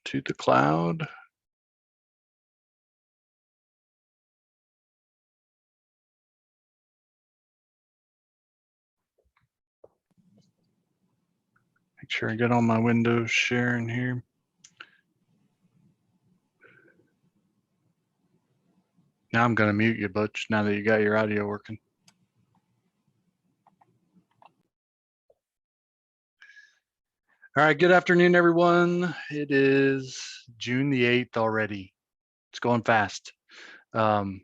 to the cloud. Make sure I get all my windows sharing here. Now I'm going to mute you, Butch, now that you got your audio working. All right, good afternoon, everyone. It is June the 8th already. It's going fast. Welcome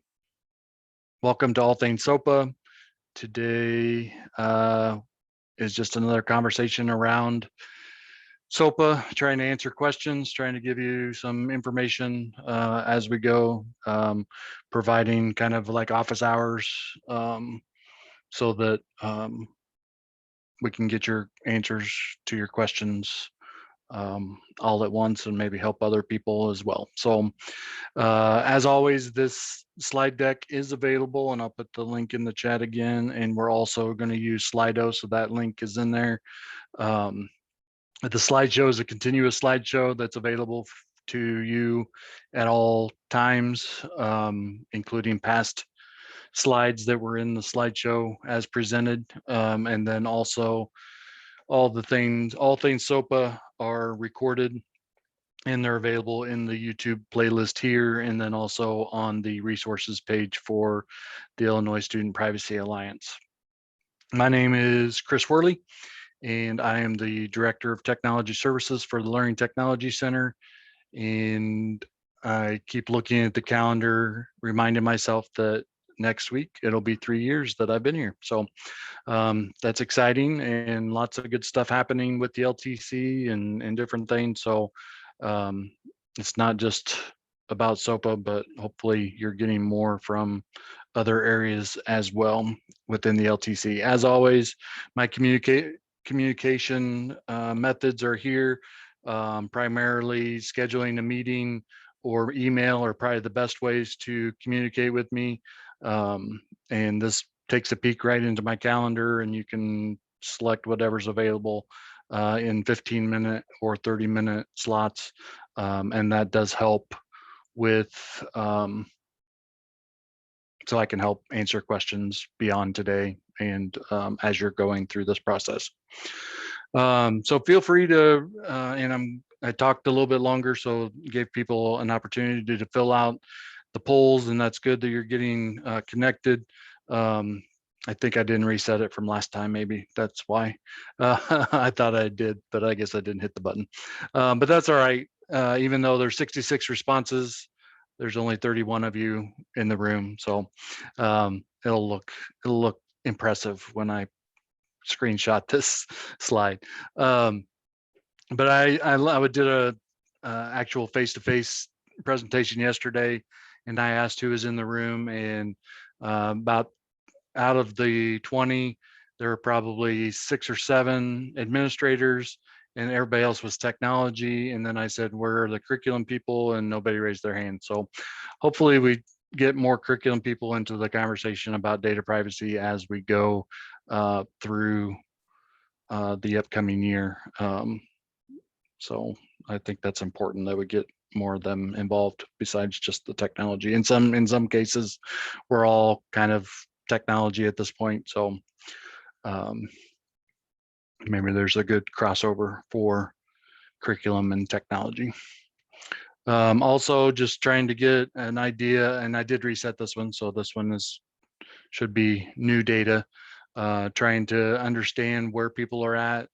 to All Things SOPPA. Today is just another conversation around SOPPA, trying to answer questions, trying to give you some information as we go, providing kind of like office hours so that we can get your answers to your questions all at once and maybe help other people as well. So as always, this slide deck is available, and I'll put the link in the chat again, and we're also going to use Slido, so that link is in there. The slideshow is a continuous slideshow that's available to you at all times, including past slides that were in the slideshow as presented, and then also all things SOPPA are recorded, and they're available in the YouTube playlist here, and then also on the resources page for the Illinois Student Privacy Alliance. My name is Chris Worley, and I am the Director of Technology Services for the Learning Technology Center. And I keep looking at the calendar, reminding myself that next week it'll be 3 years that I've been here. So that's exciting, and lots of good stuff happening with the LTC and different things. So it's not just about SOPPA, but hopefully you're getting more from other areas as well within the LTC. As always, my communication methods are here. Primarily scheduling a meeting or email are probably the best ways to communicate with me. And this takes a peek right into my calendar, and you can select whatever's available in 15-minute or 30-minute slots. And that does help with, so I can help answer questions beyond today and as you're going through this process. So feel free to, and I talked a little bit longer, so gave people an opportunity to fill out the polls, and that's good that you're getting connected. I think I didn't reset it from last time, maybe that's why. I thought I did, but I guess I didn't hit the button. But that's all right. Even though there's 66 responses, there's only 31 of you in the room, so it'll look impressive when I screenshot this slide. But I did a actual face-to-face presentation yesterday, and I asked who was in the room, and about out of the 20, there were probably 6 or 7 administrators, and everybody else was technology. And then I said, where are the curriculum people? And nobody raised their hand. So hopefully we get more curriculum people into the conversation about data privacy as we go through the upcoming year. So I think that's important that we get more of them involved besides just the technology. In some cases, we're all kind of technology at this point. So maybe there's a good crossover for curriculum and technology. Also just trying to get an idea, and I did reset this one, so this one should be new data, trying to understand where people are at.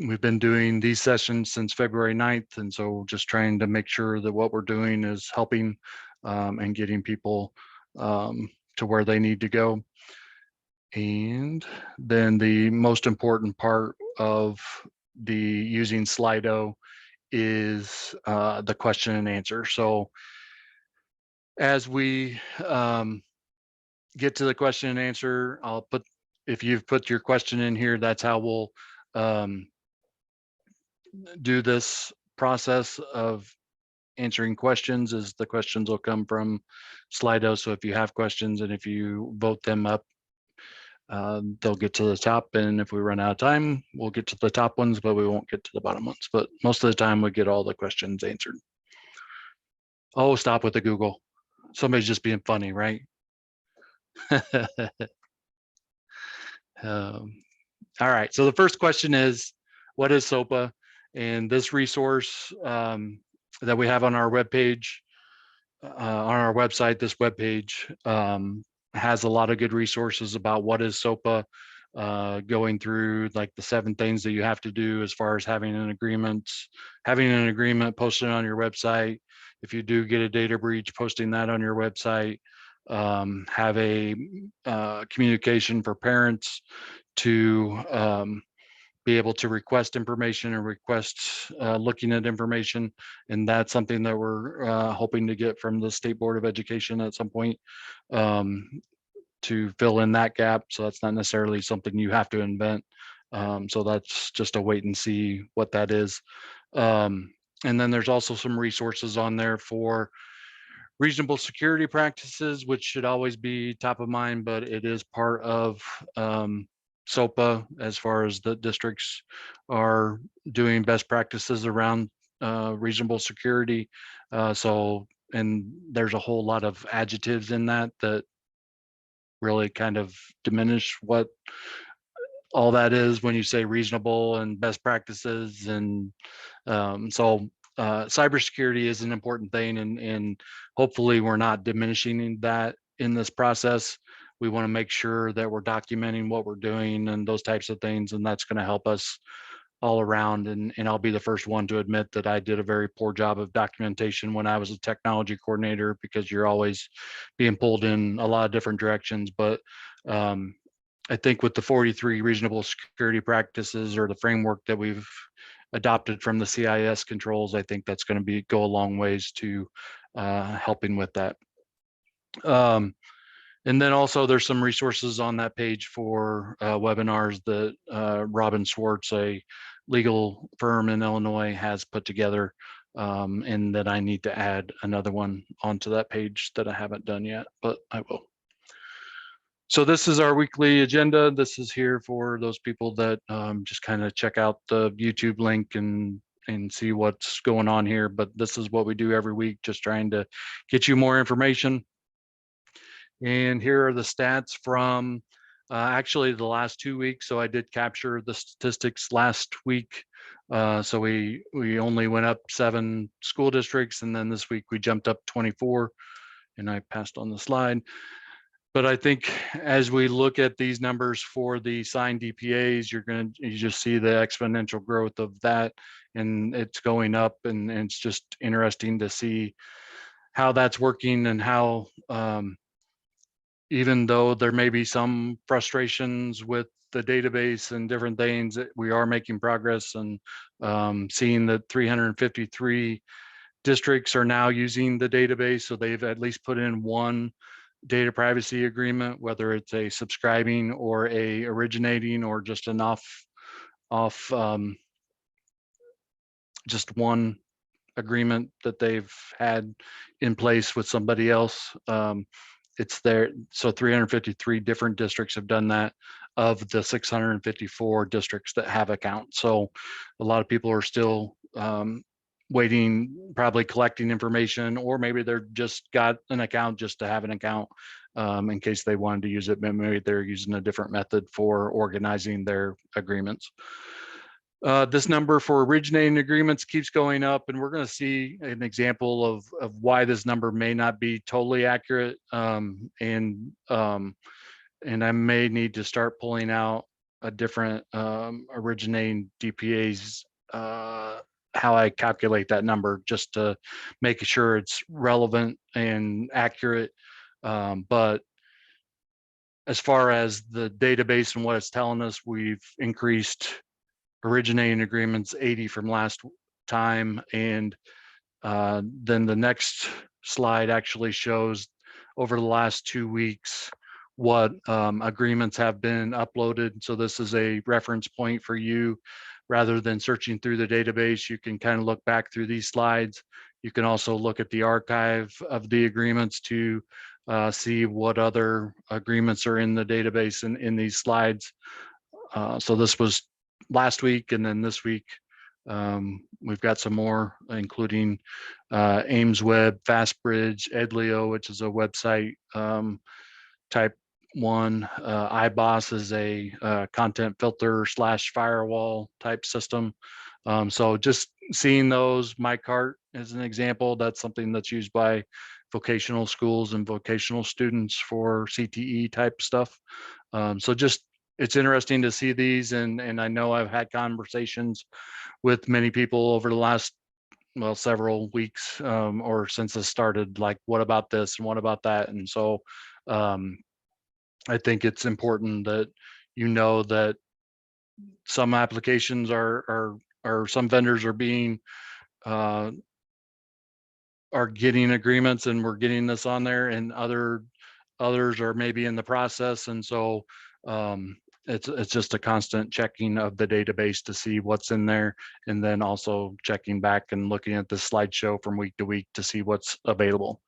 We've been doing these sessions since February 9th, and so just trying to make sure that what we're doing is helping and getting people to where they need to go. And then the most important part of the using Slido is the question and answer. So as we get to the question and answer, if you've put your question in here, that's how we'll do this process of answering questions. Is the questions will come from Slido. So if you have questions and if you vote them up they'll get to the top, and if we run out of time, we'll get to the top ones, but we won't get to the bottom ones. But most of the time, we get all the questions answered. Oh, stop with the Google. Somebody's just being funny, right? All right, so the first question is, what is SOPPA? And this resource that we have on our webpage, on our website, this webpage has a lot of good resources about what is SOPPA, going through like the 7 things that you have to do as far as having an agreement, posted on your website. If you do get a data breach, posting that on your website. Have a communication for parents to be able to request information and request looking at information. And that's something that we're hoping to get from the State Board of Education at some point, to fill in that gap. So that's not necessarily something you have to invent. So that's just a wait and see what that is. And then there's also some resources on there for reasonable security practices, which should always be top of mind, but it is part of SOPPA as far as the districts are doing best practices around reasonable security. And there's a whole lot of adjectives in that really kind of diminish what all that is when you say reasonable and best practices. And cybersecurity is an important thing, and hopefully we're not diminishing that in this process. We want to make sure that we're documenting what we're doing and those types of things, and that's going to help us all around. And I'll be the first one to admit that I did a very poor job of documentation when I was a technology coordinator, because you're always being pulled in a lot of different directions. But I think with the 43 reasonable security practices, or the framework that we've adopted from the CIS controls, I think that's going to go a long ways to helping with that. And then also there's some resources on that page for webinars that Robin Swartz, a legal firm in Illinois, has put together, and that I need to add another one onto that page that I haven't done yet, but I will. So this is our weekly agenda. This is here for those people that just kind of check out the YouTube link and see what's going on here. But this is what we do every week, just trying to get you more information. And here are the stats from actually the last 2 weeks. So I did capture the statistics last week. So we only went up 7 school districts, and then this week we jumped up 24, and I passed on the slide. But I think as we look at these numbers for the signed DPAs, you just see the exponential growth of that, and it's going up, and it's just interesting to see how that's working, and how even though there may be some frustrations with the database and different things, we are making progress, and seeing that 353 districts are now using the database. So they've at least put in one data privacy agreement, whether it's a subscribing or a originating, or just an just one agreement that they've had in place with somebody else. It's there. So 353 different districts have done that, of the 654 districts that have accounts. So a lot of people are still waiting, probably collecting information, or maybe they're just got an account just to have an account in case they wanted to use it. Maybe they're using a different method for organizing their agreements. This number for originating agreements keeps going up, and we're going to see an example of why this number may not be totally accurate. And I may need to start pulling out a different originating DPAs, how I calculate that number, just to make sure it's relevant and accurate. But as far as the database and what it's telling us, we've increased originating agreements 80 from last time. And then the next slide actually shows over the last 2 weeks what agreements have been uploaded. So this is a reference point for you. Rather than searching through the database, you can kind of look back through these slides. You can also look at the archive of the agreements to see what other agreements are in the database in these slides. So this was last week, and then this week we've got some more, including Ames Web, FastBridge, Edlio, which is a website type one. iBoss is a content filter / firewall type system. So just seeing those, MyCart as an example, that's something that's used by vocational schools and vocational students for CTE type stuff. So just, it's interesting to see these, and I know I've had conversations with many people over the last, well, several weeks or since it started, like, what about this and what about that? And so I think it's important that you know that some applications are some vendors are being are getting agreements, and we're getting this on there, and others are maybe in the process. And so it's just a constant checking of the database to see what's in there, and then also checking back and looking at the slideshow from week to week to see what's available.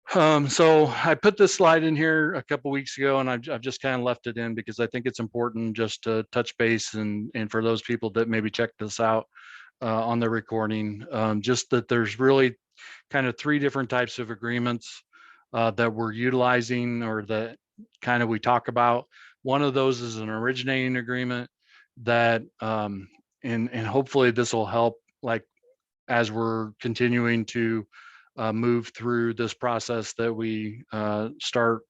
So I put this slide in here a couple weeks ago, and I've just kind of left it in because I think it's important just to touch base, and for those people that maybe check this out on the recording, just that there's really kind of 3 different types of agreements that we're utilizing, or that kind of we talk about. One of those is an originating agreement that, and hopefully this will help, like, as we're continuing to move through this process, that we start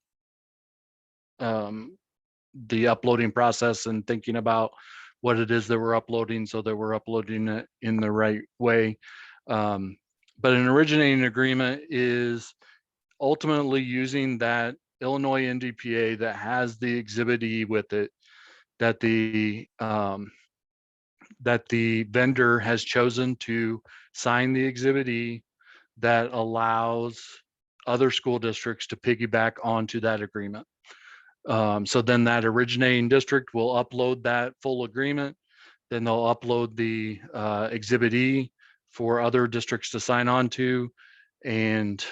the uploading process and thinking about what it is that we're uploading, so that we're uploading it in the right way. But an originating agreement is ultimately using that Illinois NDPA that has the Exhibit E with it, that the vendor has chosen to sign the Exhibit E, that allows other school districts to piggyback onto that agreement. So then that originating district will upload that full agreement. Then they'll upload the Exhibit E for other districts to sign on to, and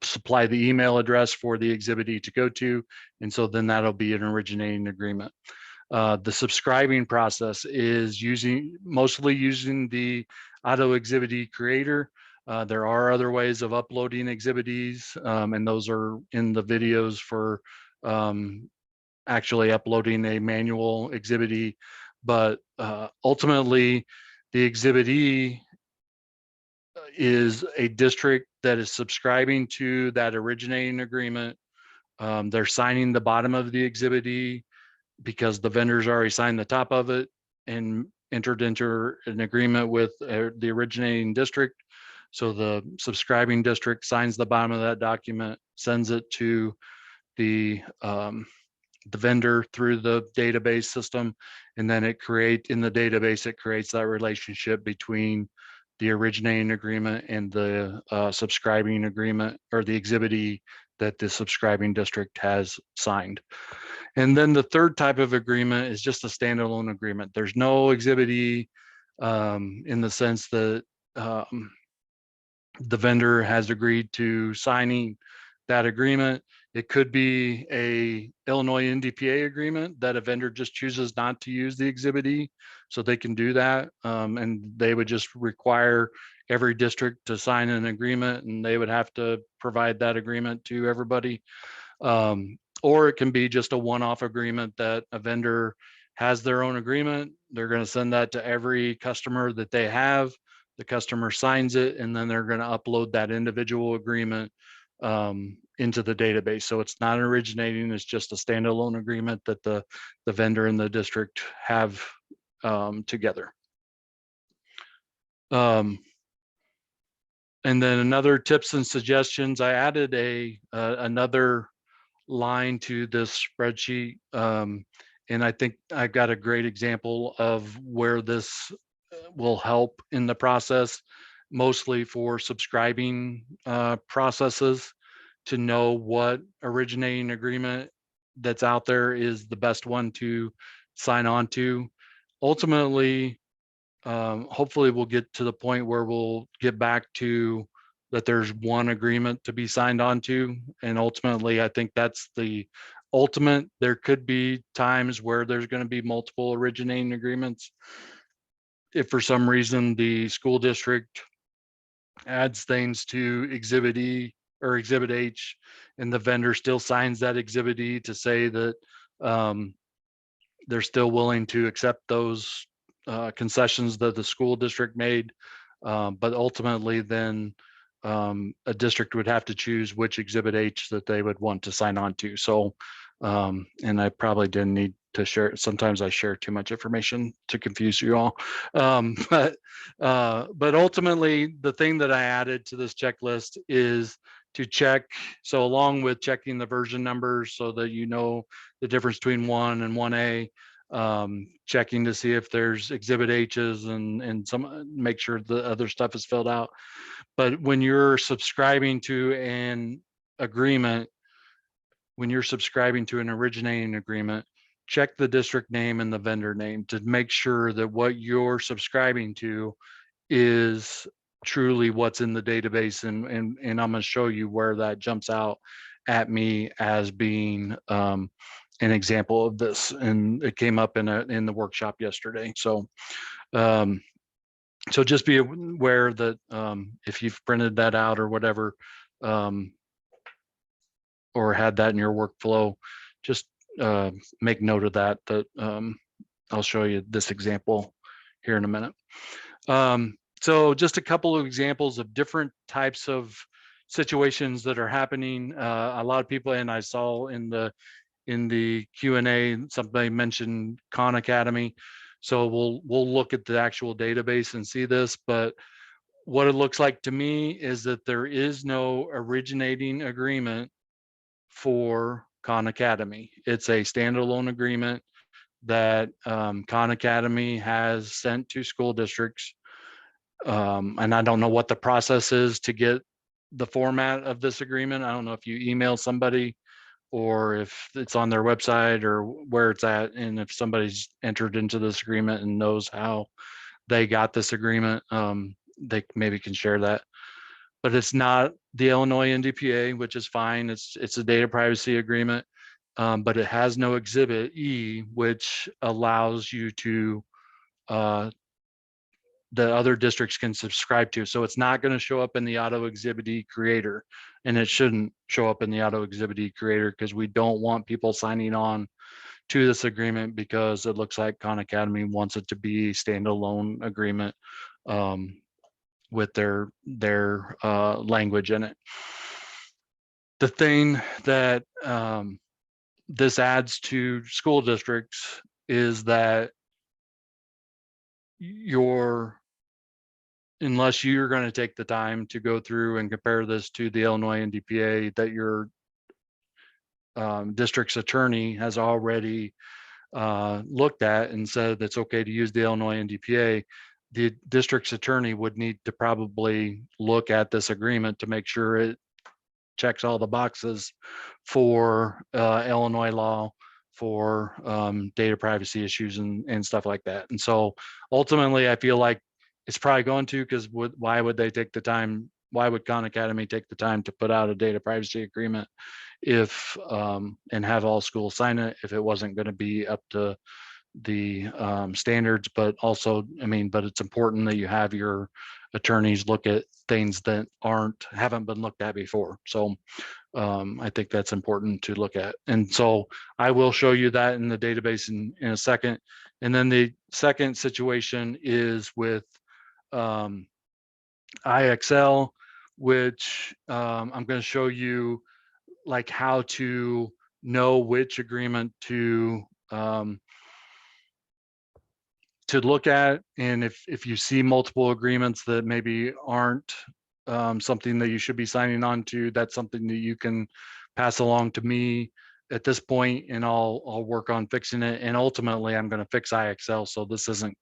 supply the email address for the Exhibit E to go to. And so then that'll be an originating agreement. The subscribing process is mostly using the Auto Exhibit E creator. There are other ways of uploading Exhibit Es, and those are in the videos for actually uploading a manual Exhibit E. But ultimately, the Exhibit E is a district that is subscribing to that originating agreement. They're signing the bottom of the Exhibit E because the vendors already signed the top of it and entered into an agreement with the originating district. So the subscribing district signs the bottom of that document, sends it to the vendor through the database system, and then it creates that relationship between the originating agreement and the subscribing agreement, or the Exhibit E that the subscribing district has signed. And then the third type of agreement is just a standalone agreement. There's no Exhibit E in the sense that the vendor has agreed to signing that agreement. It could be a Illinois NDPA agreement that a vendor just chooses not to use the Exhibit E, so they can do that, and they would just require every district to sign an agreement, and they would have to provide that agreement to everybody. Or it can be just a one-off agreement that a vendor has their own agreement. They're going to send that to every customer that they have. The customer signs it, and then they're going to upload that individual agreement into the database. So it's not originating, it's just a standalone agreement that the vendor and the district have together. And then another tips and suggestions, I added another line to this spreadsheet. And I think I got a great example of where this will help in the process, mostly for subscribing processes, to know what originating agreement that's out there is the best one to sign on to. Ultimately, hopefully we'll get to the point where we'll get back to that there's one agreement to be signed on to. And ultimately, I think that's the ultimate. There could be times where there's going to be multiple originating agreements. If for some reason the school district adds things to Exhibit E or Exhibit H, and the vendor still signs that Exhibit E to say that they're still willing to accept those concessions that the school district made. But ultimately, then a district would have to choose which Exhibit H that they would want to sign on to. So, and I probably didn't need to share. Sometimes I share too much information to confuse you all. But ultimately, the thing that I added to this checklist is to check. So along with checking the version numbers so that you know the difference between 1 and 1A, checking to see if there's Exhibit H's and some, make sure the other stuff is filled out. But when you're subscribing to an agreement, when you're subscribing to an originating agreement, check the district name and the vendor name to make sure that what you're subscribing to is truly what's in the database. And I'm going to show you where that jumps out at me as being an example of this. And it came up in the workshop yesterday. So so just be aware that if you've printed that out or whatever, or had that in your workflow, just make note of that, I'll show you this example here in a minute. So just a couple of examples of different types of situations that are happening. A lot of people, and I saw in the Q&A, somebody mentioned Khan Academy. So we'll look at the actual database and see this, but what it looks like to me is that there is no originating agreement for Khan Academy. It's a standalone agreement that Khan Academy has sent to school districts. And I don't know what the process is to get the format of this agreement. I don't know if you email somebody or if it's on their website or where it's at. And if somebody's entered into this agreement and knows how they got this agreement, they maybe can share that. But it's not the Illinois NDPA, which is fine. It's a data privacy agreement, but it has no Exhibit E, which allows you to the other districts can subscribe to. So it's not going to show up in the Auto Exhibit E creator, and it shouldn't show up in the Auto Exhibit E creator because we don't want people signing on to this agreement because it looks like Khan Academy wants it to be a standalone agreement with their language in it. The thing that this adds to school districts is that unless you're going to take the time to go through and compare this to the Illinois NDPA that your district's attorney has already looked at and said it's okay to use the Illinois NDPA, the district's attorney would need to probably look at this agreement to make sure it checks all the boxes for Illinois law, for data privacy issues and stuff like that. And so ultimately, I feel like it's probably going to, because why would they take the time? Why would Khan Academy take the time to put out a data privacy agreement if and have all schools sign it if it wasn't going to be up to the standards? But also, I mean, but it's important that you have your attorneys look at things that haven't been looked at before. So I think that's important to look at. And so I will show you that in the database in a second. And then the second situation is with IXL, which I'm going to show you like how to know which agreement to look at. And if you see multiple agreements that maybe aren't something that you should be signing on to, that's something that you can pass along to me at this point, and I'll work on fixing it. And ultimately, I'm going to fix IXL. So this isn't,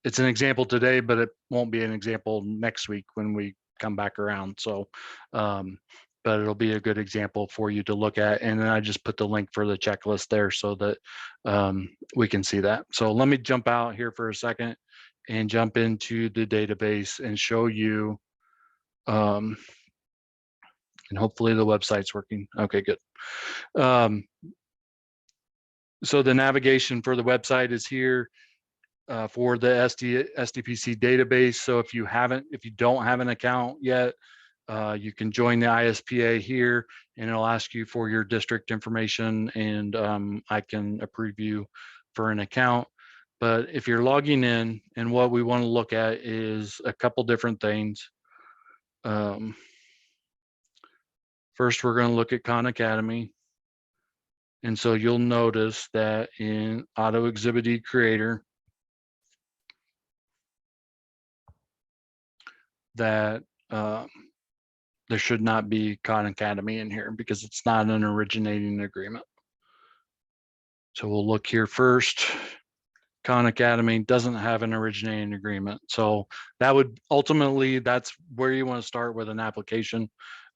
it's an example today, but it won't be an example next week when we come back around. So, but it'll be a good example for you to look at. And then I just put the link for the checklist there so that we can see that. So let me jump out here for a second and jump into the database and show you And hopefully the website's working. Okay, good. So the navigation for the website is here for the SDPC database. So if you don't have an account yet, you can join the ISPA here, and it'll ask you for your district information, and I can approve you for an account. But if you're logging in, and what we want to look at is a couple different things. First, we're going to look at Khan Academy. And so you'll notice that in Auto Exhibit E Creator, that there should not be Khan Academy in here because it's not an originating agreement. So we'll look here first. Khan Academy doesn't have an originating agreement. So that would ultimately, that's where you want to start with an application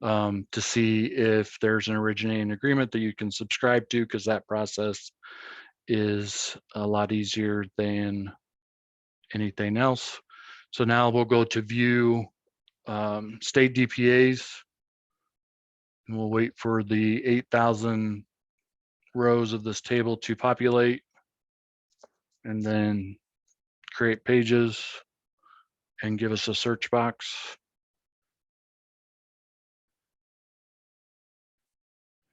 to see if there's an originating agreement that you can subscribe to, because that process is a lot easier than anything else. So now we'll go to view state DPAs, and we'll wait for the 8,000 rows of this table to populate, and then create pages and give us a search box.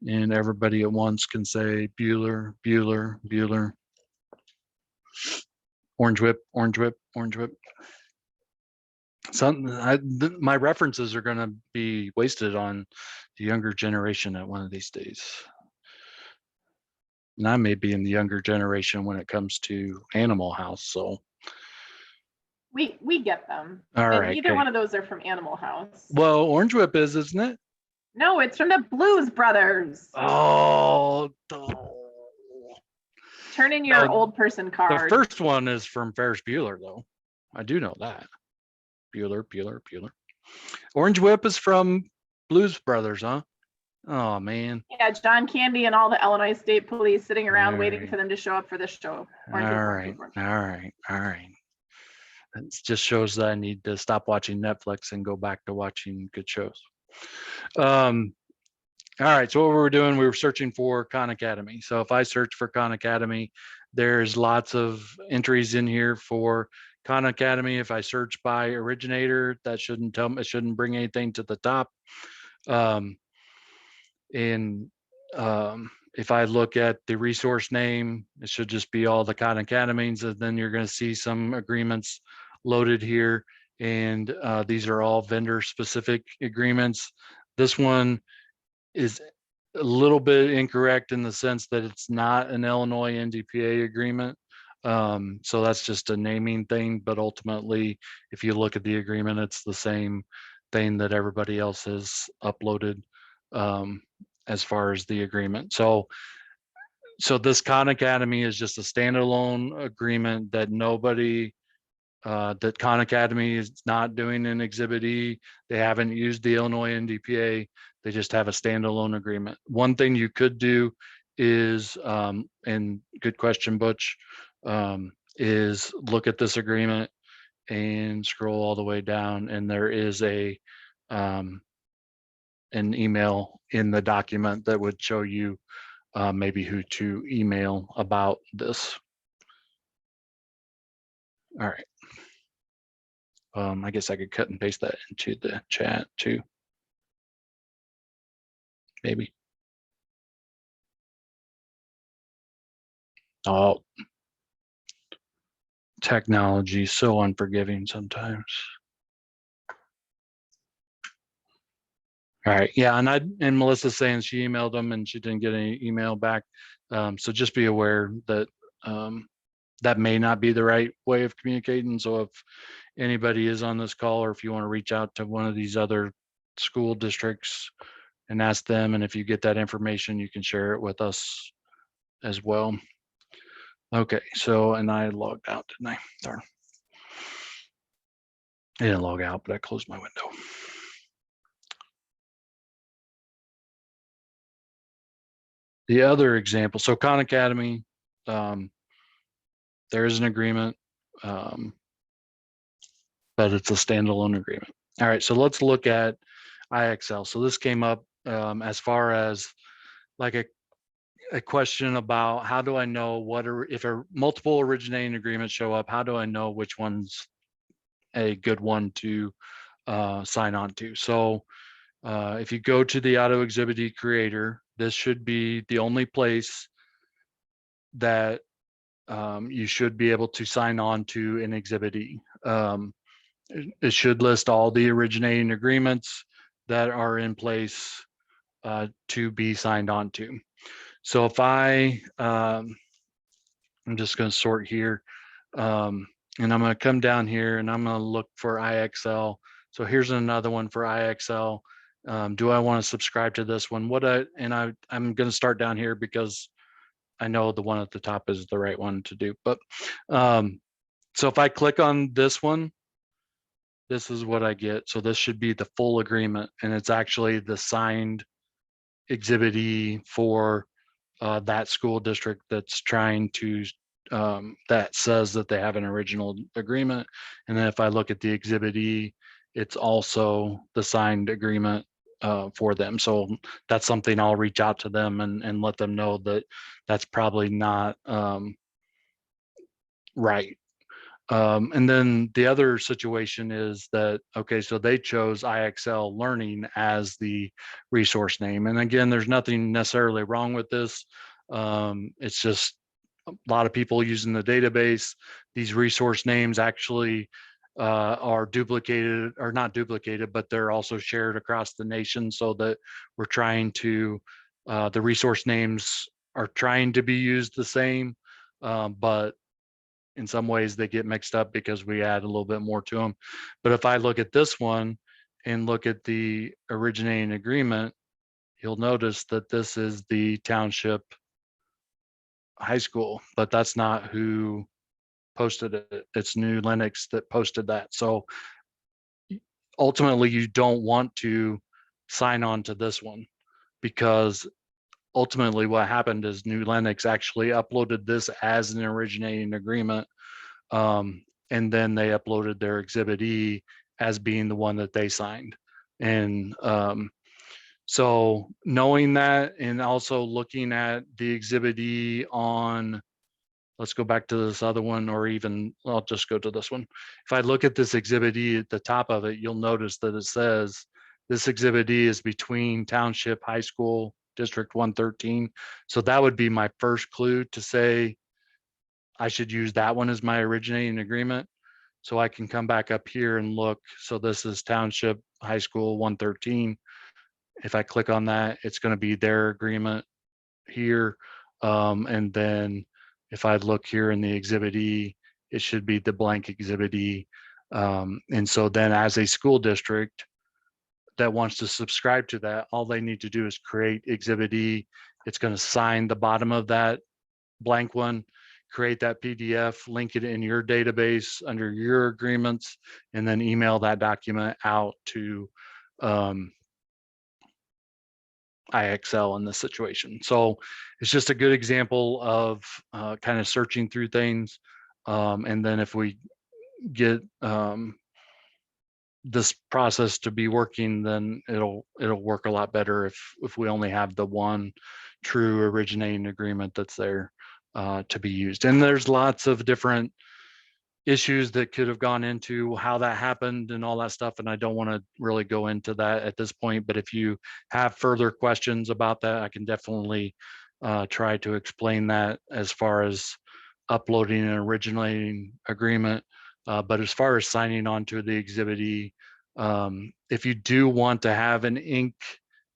And everybody at once can say Bueller, Bueller, Bueller. Orange whip, orange whip, orange whip. My references are going to be wasted on the younger generation at one of these days. And I may be in the younger generation when it comes to Animal House. So we get them. All and right, either okay. one of those are from Animal House. Well, Orange Whip isn't it? No, it's from the Blues Brothers. Oh, Turn in your No, old person the card. first one is from Ferris Bueller, though. I do know that. Bueller, Bueller, Bueller. Orange Whip is from Blues Brothers, huh? Oh, man. Yeah, John Candy and all the Illinois State Police sitting around All waiting right. for them to show up for this show. All right. It just shows that I need to stop watching Netflix and go back to watching good shows. All right, so what we were doing, we were searching for Khan Academy. So if I search for Khan Academy, there's lots of entries in here for Khan Academy. If I search by originator, that shouldn't tell me, it shouldn't bring anything to the top. If I look at the resource name, it should just be all the Khan Academies, and then you're going to see some agreements loaded here. And these are all vendor specific agreements. This one is a little bit incorrect in the sense that it's not an Illinois NDPA agreement. So that's just a naming thing, but ultimately, if you look at the agreement, it's the same thing that everybody else has uploaded as far as the agreement. So this Khan Academy is just a standalone agreement that that Khan Academy is not doing in Exhibit E. They haven't used the Illinois NDPA. They just have a standalone agreement. One thing you could do is, and good question, Butch, is look at this agreement and scroll all the way down, and there is an email in the document that would show you maybe who to email about this. All right. I guess I could cut and paste that into the chat too. Maybe. Oh, technology is so unforgiving sometimes. All right, yeah, and Melissa's saying she emailed them and she didn't get any email back. So just be aware that that may not be the right way of communicating. So if anybody is on this call, or if you want to reach out to one of these other school districts and ask them, and if you get that information, you can share it with us as well. Okay, so, and I logged out, didn't I? Darn. I didn't log out, but I closed my window. The other example, so Khan Academy, there is an agreement, but it's a standalone agreement. All right, so let's look at IXL. So this came up as far as like a question about how do I know what are, if a multiple originating agreements show up, how do I know which one's a good one to sign on to? So if you go to the auto exhibitee creator, this should be the only place that you should be able to sign on to an exhibitee. It should list all the originating agreements that are in place to be signed on to. So if I'm just going to sort here, and I'm going to come down here and I'm going to look for IXL. So here's another one for IXL. Do I want to subscribe to this one? I'm going to start down here because I know the one at the top is the right one to do. But so if I click on this one, this is what I get. So this should be the full agreement, and it's actually the signed exhibitee for that school district that's trying to, that says that they have an original agreement. And then if I look at the exhibitee, it's also the signed agreement for them. So that's something I'll reach out to them and let them know that that's probably not right. And then the other situation is that, okay, so they chose IXL Learning as the resource name. And again, there's nothing necessarily wrong with this. It's just a lot of people using the database. These resource names actually are duplicated, or not duplicated, but they're also shared across the nation, so that we're trying to, the resource names are trying to be used the same, but in some ways they get mixed up because we add a little bit more to them. But if I look at this one and look at the originating agreement, you'll notice that this is the township high school, but that's not who posted it. It's New Linux that posted that. So ultimately you don't want to sign on to this one, because ultimately what happened is New Linux actually uploaded this as an originating agreement. And then they uploaded their Exhibit E as being the one that they signed. And so knowing that, and also looking at the Exhibit E on, let's go back to this other one, or even I'll just go to this one. If I look at this Exhibit E at the top of it, you'll notice that it says this Exhibit E is between Township High School District 113. So that would be my first clue to say I should use that one as my originating agreement. So I can come back up here and look. So this is Township High School 113. If I click on that, it's going to be their agreement here. And then if I look here in the Exhibit E, it should be the blank Exhibit E. And so then as a school district that wants to subscribe to that, all they need to do is create Exhibit E. It's going to sign the bottom of that blank one, create that PDF, link it in your database under your agreements, and then email that document out to IXL in this situation. So it's just a good example of kind of searching through things. And then if we get this process to be working, then it'll work a lot better if we only have the one true originating agreement that's there to be used. And there's lots of different issues that could have gone into how that happened and all that stuff, and I don't want to really go into that at this point. But if you have further questions about that, I can definitely try to explain that as far as uploading an originating agreement. But as far as signing on to the Exhibit E, if you do want to have an ink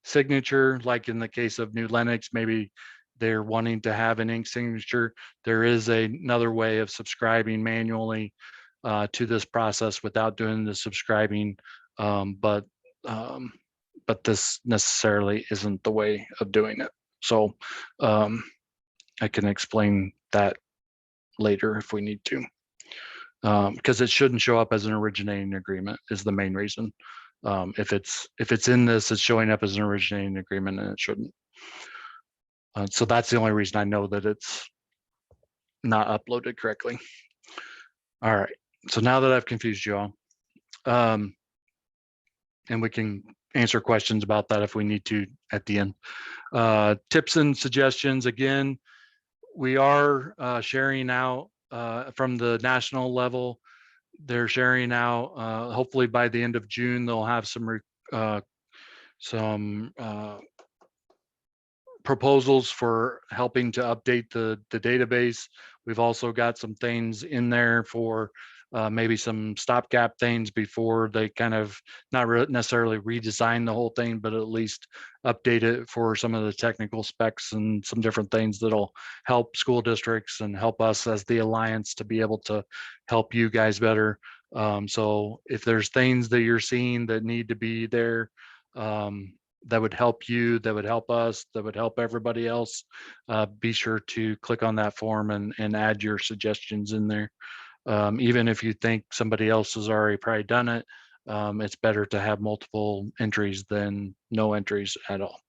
signature, like in the case of New Linux, maybe they're wanting to have an ink signature, there is another way of subscribing manually to this process without doing the subscribing, but this necessarily isn't the way of doing it. So I can explain that later if we need to, because it shouldn't show up as an originating agreement is the main reason. If it's in this, it's showing up as an originating agreement, and it shouldn't. So that's the only reason I know that it's not uploaded correctly. All right, so now that I've confused you all, and we can answer questions about that if we need to at the end. Tips and suggestions, again, we are sharing out from the national level. They're sharing out, hopefully by the end of June, they'll have some proposals for helping to update the database. We've also got some things in there for maybe some stopgap things before they kind of not necessarily redesign the whole thing, but at least update it for some of the technical specs and some different things that'll help school districts and help us as the alliance to be able to help you guys better. So if there's things that you're seeing that need to be there, that would help you, that would help us, that would help everybody else, be sure to click on that form and add your suggestions in there. Even if you think somebody else has already probably done it, it's better to have multiple entries than no entries at all.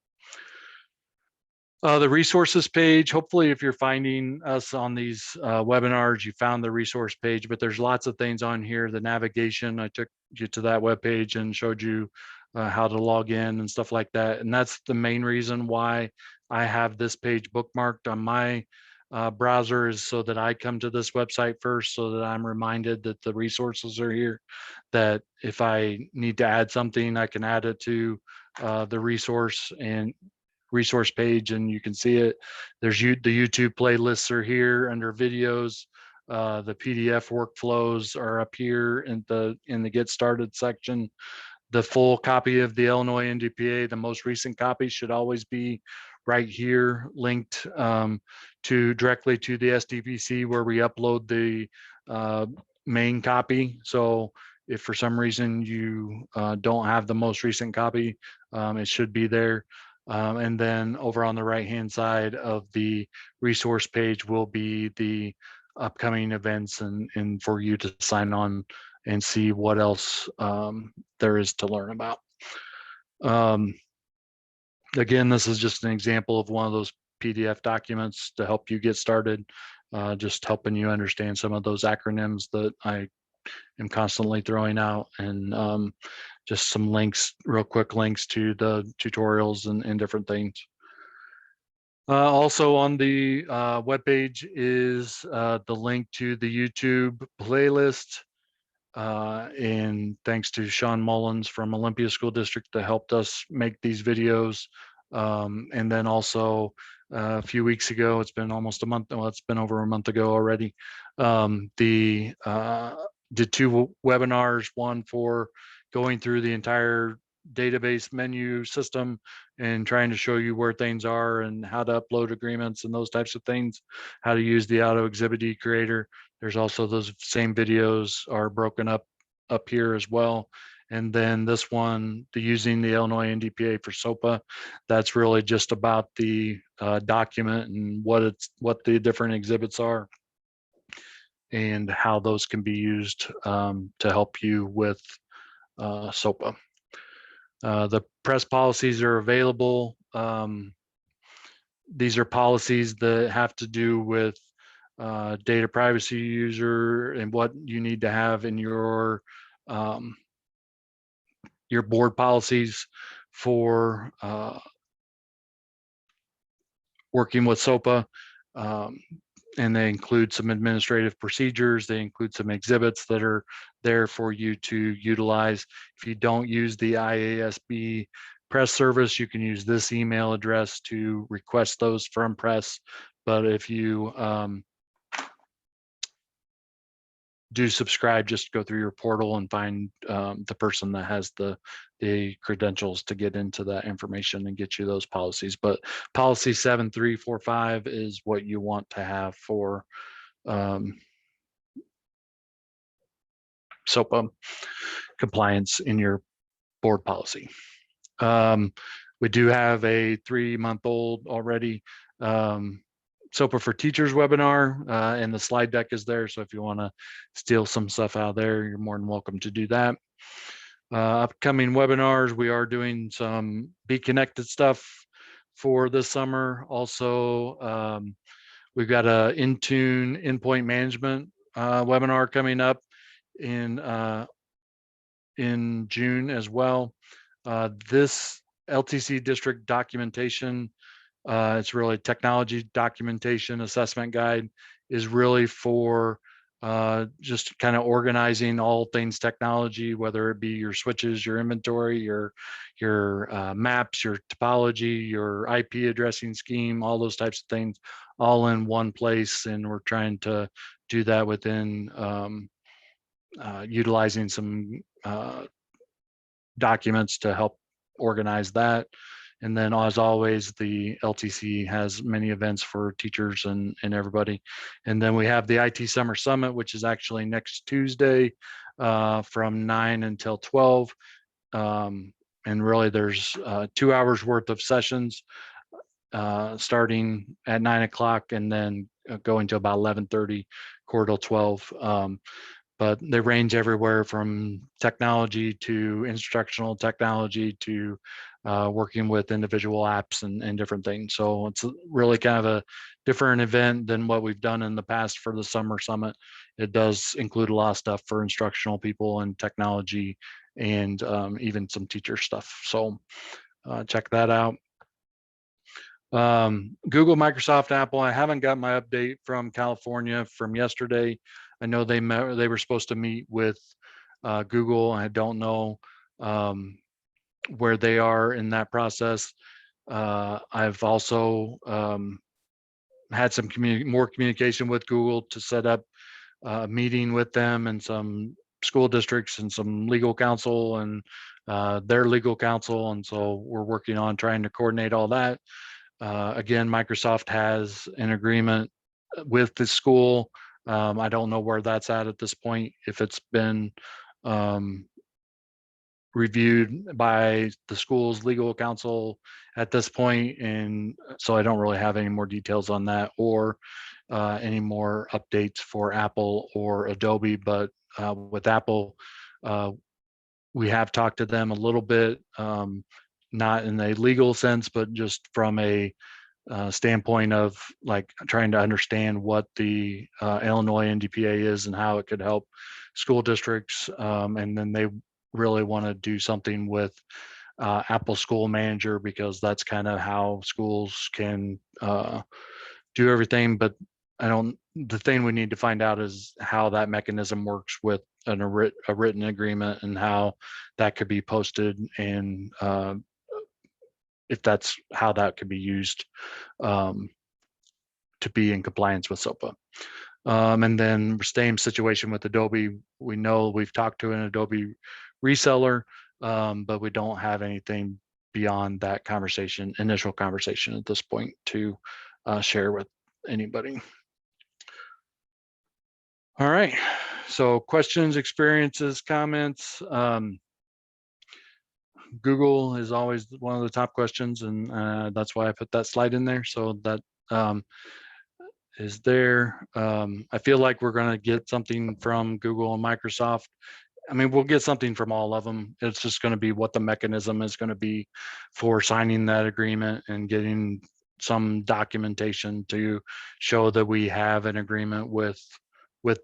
The resources page, hopefully if you're finding us on these webinars, you found the resource page, but there's lots of things on here. The navigation, I took you to that web page and showed you how to log in and stuff like that. And that's the main reason why I have this page bookmarked on my browser, is so that I come to this website first, so that I'm reminded that the resources are here, that if I need to add something, I can add it to the resource page and you can see it. There's the YouTube playlists are here under videos. The PDF workflows are up here in the get started section. The full copy of the Illinois NDPA, the most recent copy, should always be right here, linked directly to the SDPC, where we upload the main copy. So if for some reason you don't have the most recent copy, it should be there. And then over on the right hand side of the resource page will be the upcoming events and for you to sign on and see what else there is to learn about. Again, this is just an example of one of those PDF documents to help you get started, just helping you understand some of those acronyms that I am constantly throwing out, and just some links, real quick links to the tutorials and different things. Also on the webpage is the link to the YouTube playlist. And thanks to Sean Mullins from Olympia School District that helped us make these videos. And then also a few weeks ago, it's been almost a month, well, it's been over a month ago already, did two webinars, one for going through the entire database menu system and trying to show you where things are and how to upload agreements and those types of things, how to use the auto exhibit creator. There's also those same videos are broken up here as well. And then this one, the using the Illinois NDPA for SOPPA, that's really just about the document and what the different exhibits are and how those can be used to help you with SOPPA. The press policies are available. These are policies that have to do with data privacy user and what you need to have in your board policies for working with SOPPA. And they include some administrative procedures. They include some exhibits that are there for you to utilize. If you don't use the IASB press service, you can use this email address to request those from press. But if you do subscribe, just go through your portal and find the person that has the credentials to get into that information and get you those policies. But policy 7345 is what you want to have for SOPPA compliance in your board policy. We do have a 3-month-old already SOPPA for Teachers webinar, and the slide deck is there. So if you want to steal some stuff out of there, you're more than welcome to do that. Upcoming webinars, we are doing some Be Connected stuff for this summer. Also, we've got a Intune endpoint management webinar coming up in June as well. This LTC district documentation, it's really technology documentation assessment guide, is really for just kind of organizing all things technology, whether it be your switches, your inventory, your maps, your topology, your IP addressing scheme, all those types of things, all in one place. And we're trying to do that within utilizing some documents to help organize that. And then, as always, the LTC has many events for teachers and everybody. And then we have the IT Summer Summit, which is actually next Tuesday from 9 until 12. And really, there's 2 hours worth of sessions starting at 9 o'clock and then going to about 11:30, quarter till 12. But they range everywhere from technology to instructional technology to working with individual apps and different things. So it's really kind of a different event than what we've done in the past for the Summer Summit. It does include a lot of stuff for instructional people and technology and even some teacher stuff. So check that out. Google, Microsoft, Apple. I haven't got my update from California from yesterday. I know they were supposed to meet with Google. I don't know where they are in that process. I've also had some more communication with Google to set up a meeting with them and some school districts and some legal counsel and their legal counsel. And so we're working on trying to coordinate all that. Again, Microsoft has an agreement with the school. I don't know where that's at this point, if it's been reviewed by the school's legal counsel at this point, and so I don't really have any more details on that or any more updates for Apple or Adobe. But with Apple, we have talked to them a little bit, not in a legal sense, but just from a standpoint of like trying to understand what the Illinois NDPA is and how it could help school districts. And then they really want to do something with Apple School Manager, because that's kind of how schools can do everything. But the thing we need to find out is how that mechanism works with a written agreement and how that could be posted, and if that's how that could be used to be in compliance with SOPPA. And then same situation with Adobe. We know we've talked to an Adobe reseller, but we don't have anything beyond that initial conversation at this point to share with anybody. All right, so questions, experiences, comments. Google is always one of the top questions, and that's why I put that slide in there. So that is there. I feel like we're going to get something from Google and Microsoft. I mean, we'll get something from all of them. It's just going to be what the mechanism is going to be for signing that agreement and getting some documentation to show that we have an agreement with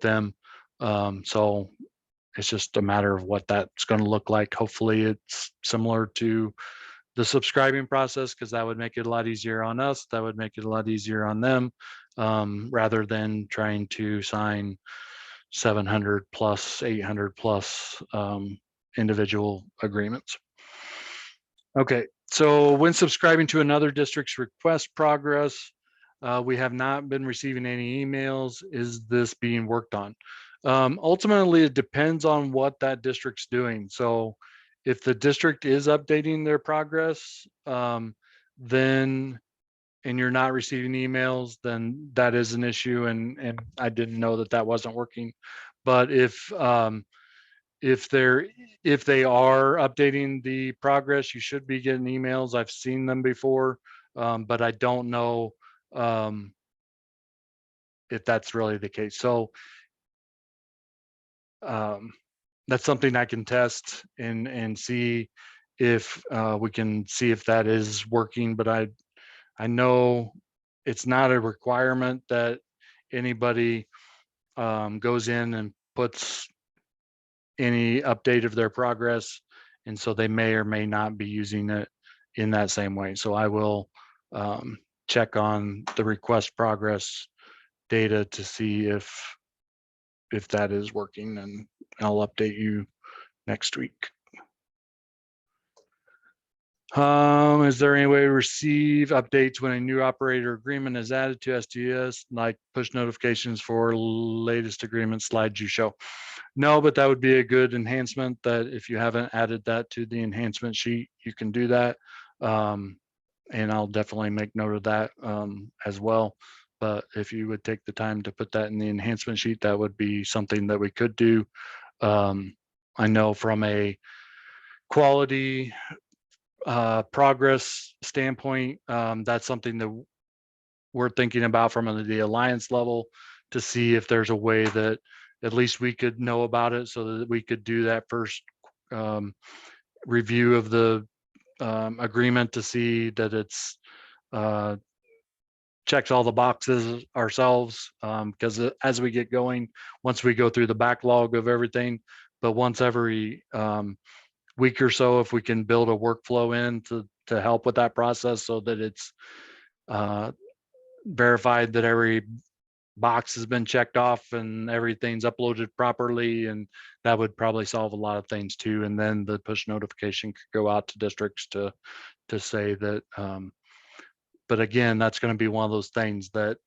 them. So it's just a matter of what that's going to look like. Hopefully it's similar to the subscribing process, because that would make it a lot easier on us. That would make it a lot easier on them, rather than trying to sign 700 plus, 800 plus individual agreements. Okay, so when subscribing to another district's request progress, we have not been receiving any emails. Is this being worked on? Ultimately, it depends on what that district's doing. So if the district is updating their progress, then and you're not receiving emails, then that is an issue. And I didn't know that that wasn't working. But if they are updating the progress, you should be getting emails. I've seen them before, but I don't know if that's really the case. So that's something I can test and see if we can see if that is working. But I know it's not a requirement that anybody goes in and puts any update of their progress And so they may or may not be using it in that same way. So I will check on the request progress data to see if that is working, and I'll update you next week. Is there any way to receive updates when a new operator agreement is added to STS, like push notifications for latest agreement slides you show? No, but that would be a good enhancement, that if you haven't added that to the enhancement sheet, you can do that. And I'll definitely make note of that as well. But if you would take the time to put that in the enhancement sheet, that would be something that we could do. I know from a quality progress standpoint, that's something that we're thinking about from the alliance level, to see if there's a way that at least we could know about it, so that we could do that first review of the agreement to see that it's checks all the boxes ourselves, because as we get going, once we go through the backlog of everything, but once every week or so, if we can build a workflow in to help with that process, so that it's verified that every box has been checked off and everything's uploaded properly, and that would probably solve a lot of things too. And then the push notification could go out to districts to say that. But again, that's going to be one of those things that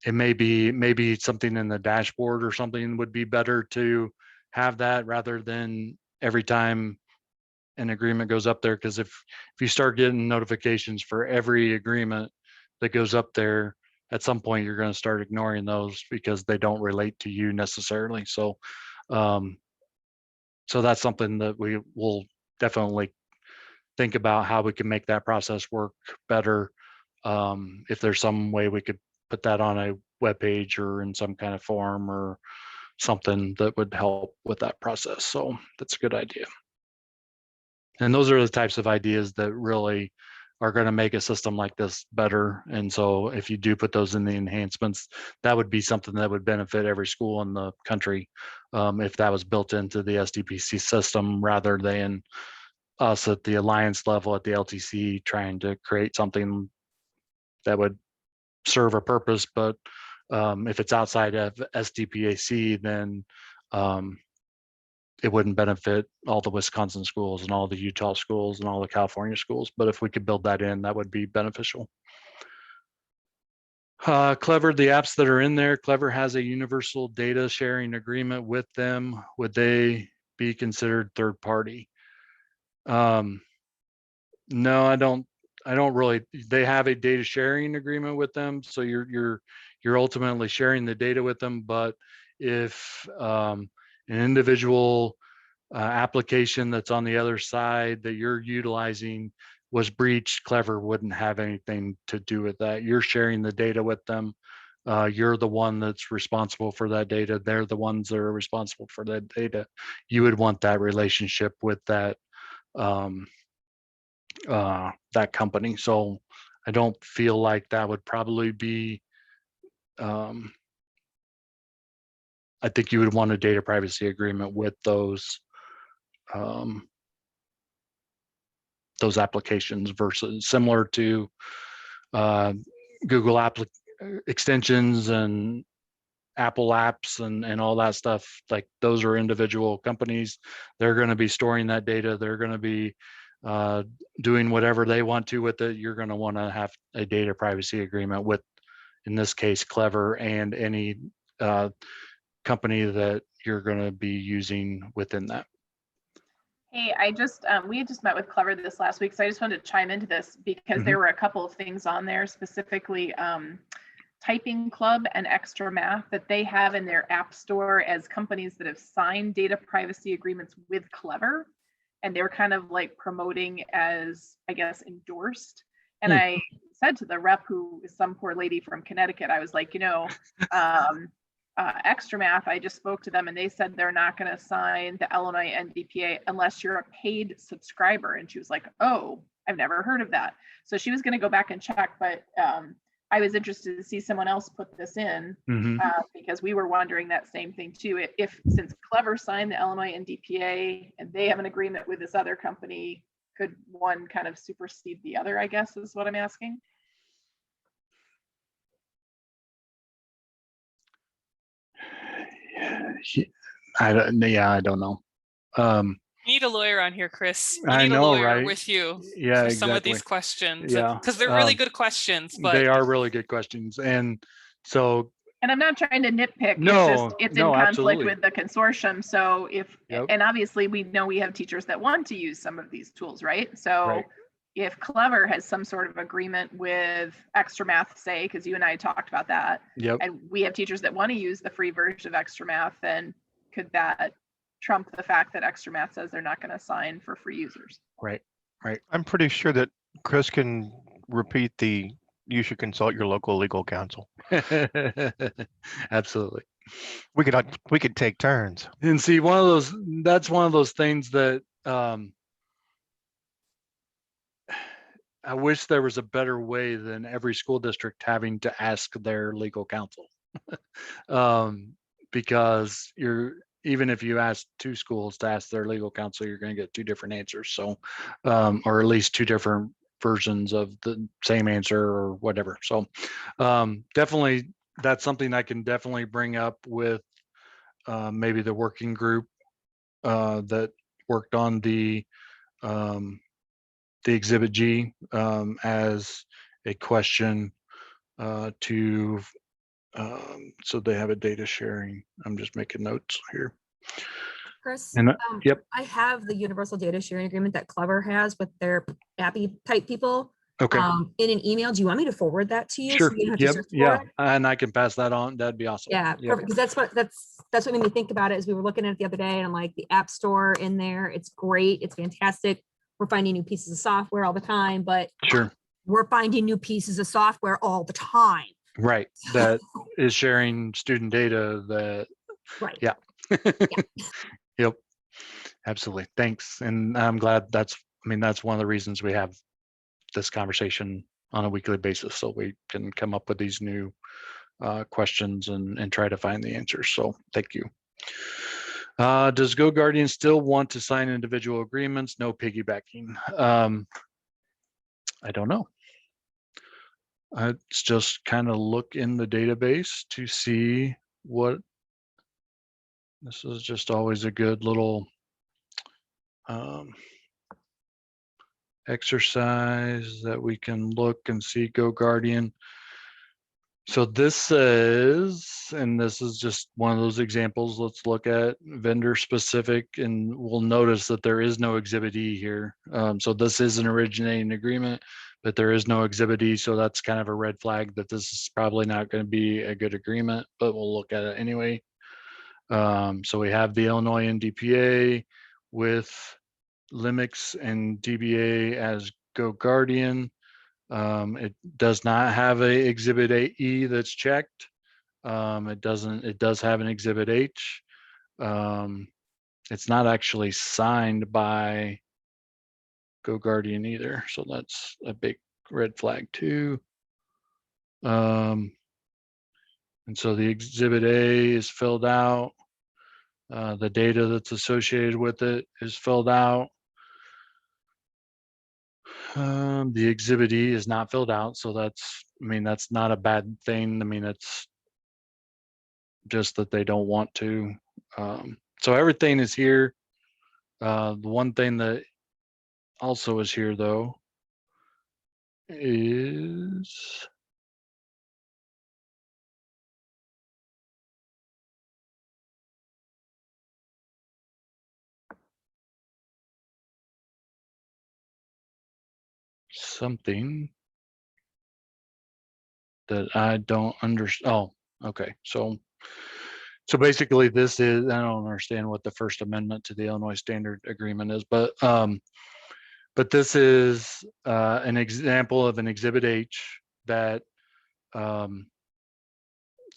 it may be, maybe something in the dashboard or something would be better to have that, rather than every time an agreement goes up there. Because if you start getting notifications for every agreement that goes up there, at some point you're going to start ignoring those because they don't relate to you necessarily. So so that's something that we will definitely think about, how we can make that process work better. If there's some way we could put that on a web page or in some kind of form or something that would help with that process. So that's a good idea. And those are the types of ideas that really are going to make a system like this better. And so if you do put those in the enhancements, that would be something that would benefit every school in the country, if that was built into the SDPC system, rather than us at the alliance level at the LTC trying to create something that would serve a purpose. But if it's outside of SDPAC, then it wouldn't benefit all the Wisconsin schools and all the Utah schools and all the California schools. But if we could build that in, that would be beneficial. Clever, the apps that are in there, Clever has a universal data sharing agreement with them. Would they be considered third party? No, I don't really. They have a data sharing agreement with them, so you're ultimately sharing the data with them. But if an individual application that's on the other side that you're utilizing was breached, Clever wouldn't have anything to do with that. You're sharing the data with them. You're the one that's responsible for that data. They're the ones that are responsible for that data. You would want that relationship with that that company. So I don't feel like that would probably be, I think you would want a data privacy agreement with those applications, versus similar to Google extensions and Apple apps and all that stuff. Like, those are individual companies. They're going to be storing that data. They're going to be doing whatever they want to with it. You're going to want to have a data privacy agreement with, in this case, Clever, and any company that you're going to be using within that. Hey, we had just met with Clever this last week, so I just wanted to chime into this because there were a couple of things on there, specifically Typing Club and Extra Math, that they have in their app store as companies that have signed data privacy agreements with Clever, and they're kind of like promoting as, I guess, endorsed. And I said to the rep, who is some poor lady from Connecticut, I was like, Extra Math, I just spoke to them and they said they're not going to sign the Illinois NDPA unless you're a paid subscriber. And she was like, oh, I've never heard of that. So she was going to go back and check, but I was interested to see someone else put this in Mhm. because we were wondering that same thing too. If since Clever signed the Illinois NDPA and they have an agreement with this other company, could one kind of supersede the other, I guess is what I'm asking. I don't know. You need a lawyer on here, Chris. You I need a know, lawyer right? with you Yeah, for some of exactly. these questions. Yeah, Because they're really good questions, but they are really good questions. And so, And I'm not trying to nitpick. No, it's just it's no, in conflict absolutely. with the consortium. So if Yep. and obviously we know we have teachers that want to use some of these tools, right? So Right. if Clever has some sort of agreement with Extra Math, say, because you and I talked about that, Yep. and we have teachers that want to use the free version of Extra Math, then could that trump the fact that Extra Math says they're not going to sign for free users? Right. Right. I'm pretty sure that Chris can repeat you should consult your local legal counsel. Absolutely. We could take turns. And see, that's one of those things that I wish there was a better way than every school district having to ask their legal counsel. Because even if you ask two schools to ask their legal counsel, you're going to get two different answers. So, or at least two different versions of the same answer or whatever. So, definitely that's something I can definitely bring up with maybe the working group that worked on the Exhibit G as a question to so they have a data sharing. I'm just making notes here. Chris, And yep. I have the universal data sharing agreement that Clever has with their appy type people Okay. in an email. Do you want me to forward that to you? Sure. So you don't have Yep. to search for Yeah. it? And I can pass that on. That'd be awesome. Yeah, Yep. perfect. Because that's what made me think about it. As we were looking at it the other day, and I'm like, the App Store in there, it's great, it's fantastic. We're finding new pieces of software all the time, but Sure. we're finding new pieces of software all the time. Right. That is sharing student data that. Right. Yeah. Yep. Absolutely. Thanks. And I'm glad that's one of the reasons we have this conversation on a weekly basis, so we can come up with these new questions and try to find the answers. So thank you. Does GoGuardian still want to sign individual agreements? No piggybacking. I don't know. It's just kind of look in the database to see what. This is just always a good little exercise that we can look and see GoGuardian. So this says, and this is just one of those examples, let's look at vendor specific, and we'll notice that there is no Exhibit E here. So this is an originating agreement, but there is no Exhibit E, so that's kind of a red flag that this is probably not going to be a good agreement, but we'll look at it anyway. So we have the Illinois NDPA with Limix and DBA as GoGuardian. It does not have a Exhibit E that's checked. It does have an Exhibit H. It's not actually signed by GoGuardian either, so that's a big red flag too. And so the Exhibit A is filled out. The data that's associated with it is filled out. The Exhibit E is not filled out, so that's not a bad thing. It's just that they don't want to. So everything is here. The one thing that also is here though is something that I don't understand. Oh, okay. So basically this is, I don't understand what the First Amendment to the Illinois Standard Agreement is, but this is an example of an Exhibit H that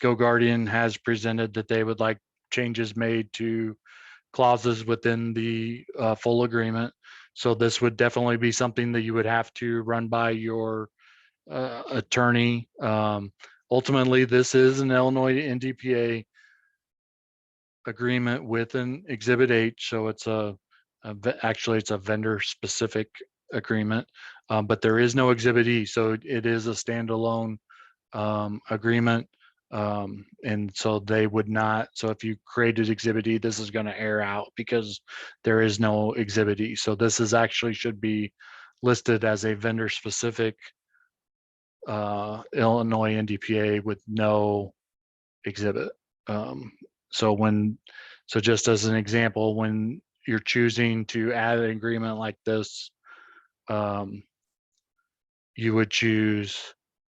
GoGuardian has presented that they would like changes made to clauses within the full agreement. So this would definitely be something that you would have to run by your attorney. Ultimately, this is an Illinois NDPA agreement with an Exhibit H, so it's actually it's a vendor specific agreement, but there is no Exhibit E, so it is a standalone agreement. And so they would not, so if you created Exhibit E, this is going to air out because there is no Exhibit E. So this is actually should be listed as a vendor specific Illinois NDPA with no exhibit. So just as an example, when you're choosing to add an agreement like this, you would choose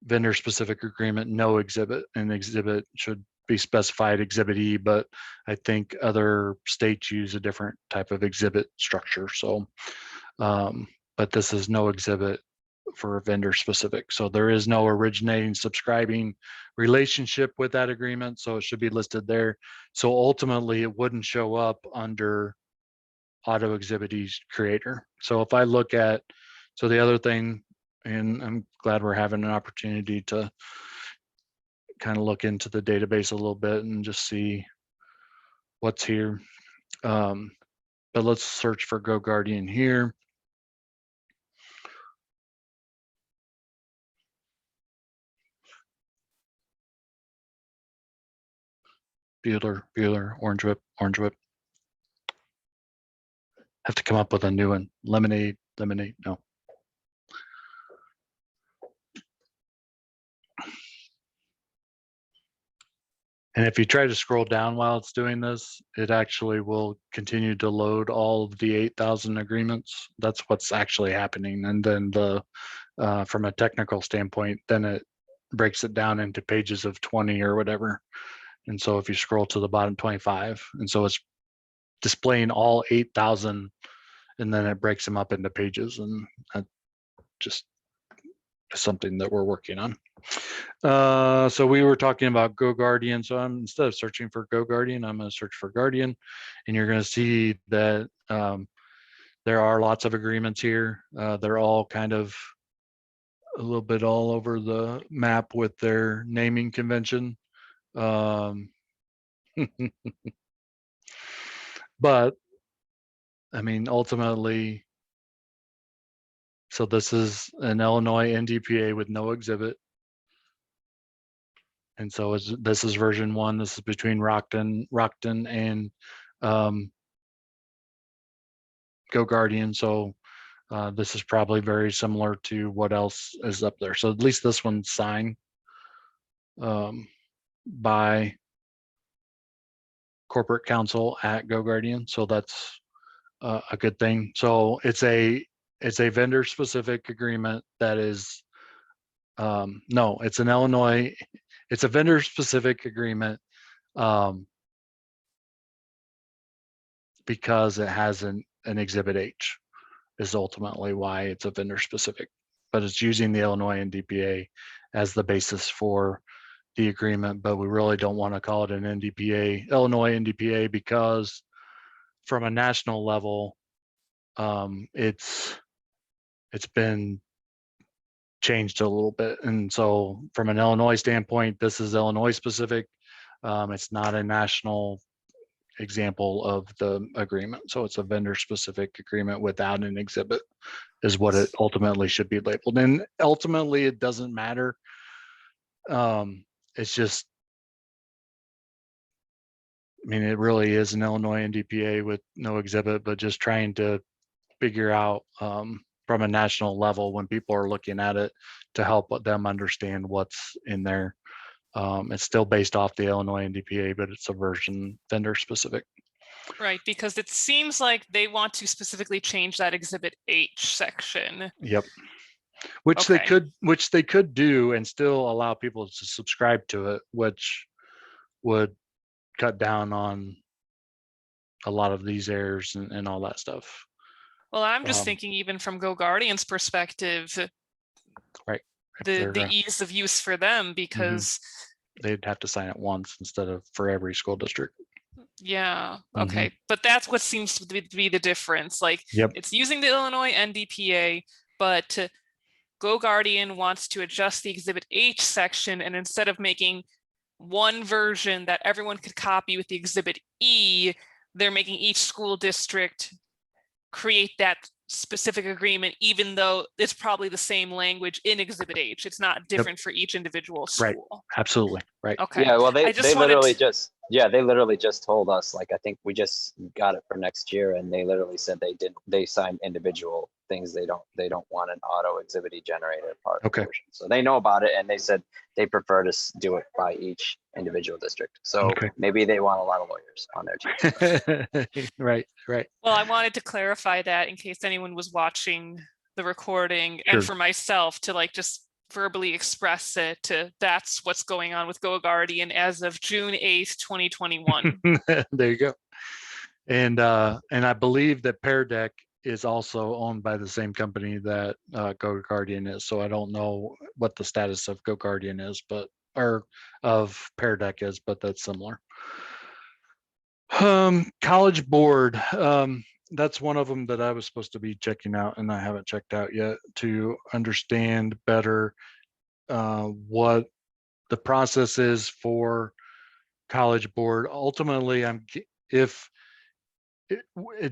vendor specific agreement, no exhibit, and exhibit should be specified Exhibit E, but I think other states use a different type of exhibit structure. So, but this is no exhibit for vendor specific. So there is no originating subscribing relationship with that agreement. So it should be listed there. So ultimately it wouldn't show up under Auto Exhibit E's creator. So if I look at, so the other thing, and I'm glad we're having an opportunity to kind of look into the database a little bit and just see what's here. But let's search for GoGuardian here. Bueller, Orange Whip. Have to come up with a new one. Lemonade, no. And if you try to scroll down while it's doing this, it actually will continue to load all of the 8,000 agreements. That's what's actually happening. And then from a technical standpoint, then it breaks it down into pages of 20 or whatever. And so if you scroll to the bottom, 25, and so it's displaying all 8,000, and then it breaks them up into pages, and that just is something that we're working on. So we were talking about GoGuardian. So instead of searching for GoGuardian, I'm going to search for Guardian, and you're going to see that there are lots of agreements here. They're all kind of a little bit all over the map with their naming convention. But I mean, ultimately, so this is an Illinois NDPA with no exhibit. And so this is version 1. This is between Rockton and GoGuardian. So this is probably very similar to what else is up there. So at least this one's signed by corporate counsel at GoGuardian. So that's a good thing. So it's a vendor specific agreement that is no, it's an Illinois. It's a vendor specific agreement because it has an Exhibit H is ultimately why it's a vendor specific, but it's using the Illinois NDPA as the basis for the agreement. But we really don't want to call it an NDPA, Illinois NDPA, because from a national level, it's been changed a little bit. And so from an Illinois standpoint, this is Illinois specific. It's not a national example of the agreement. So it's a vendor specific agreement without an exhibit is what it ultimately should be labeled. And ultimately it doesn't matter. It's just, I mean, it really is an Illinois NDPA with no exhibit, but just trying to figure out from a national level when people are looking at it to help them understand what's in there. It's still based off the Illinois NDPA, but it's a version vendor specific. Right, because it seems like they want to specifically change that Exhibit H section. Yep. Which they could do and still allow people to subscribe to it, which would cut down on a lot of these errors and all that stuff. Well, I'm just thinking even from GoGuardian's perspective, right, the ease of use for them, because they'd have to sign it once instead of for every school district. Yeah, okay, but that's what seems to be the difference. Like, it's using the Illinois NDPA, but GoGuardian wants to adjust the Exhibit H section, and instead of making one version that everyone could copy with the Exhibit E, they're making each school district create that specific agreement, even though it's probably the same language in Exhibit H. It's not different for each individual Right. school. Absolutely. Right. Okay. Yeah, well, I they just literally wanted just told us, like, I think we just got it for next year, and they literally said they signed individual things. They don't want an auto exhibit generated part Okay. portion. So they know about it, and they said they prefer to do it by each individual district. So Okay. maybe they want a lot of lawyers on their team. Right. Right. Well, I wanted to clarify that in case anyone was watching the recording, Sure. and for myself to like just verbally express it to that's what's going on with GoGuardian as of June 8th, 2021. There you go. And I believe that Pear Deck is also owned by the same company that GoGuardian is. So I don't know what the status of GoGuardian is, but or of Pear Deck is, but that's similar. College Board. That's one of them that I was supposed to be checking out, and I haven't checked out yet to understand better what the process is for College Board. Ultimately, it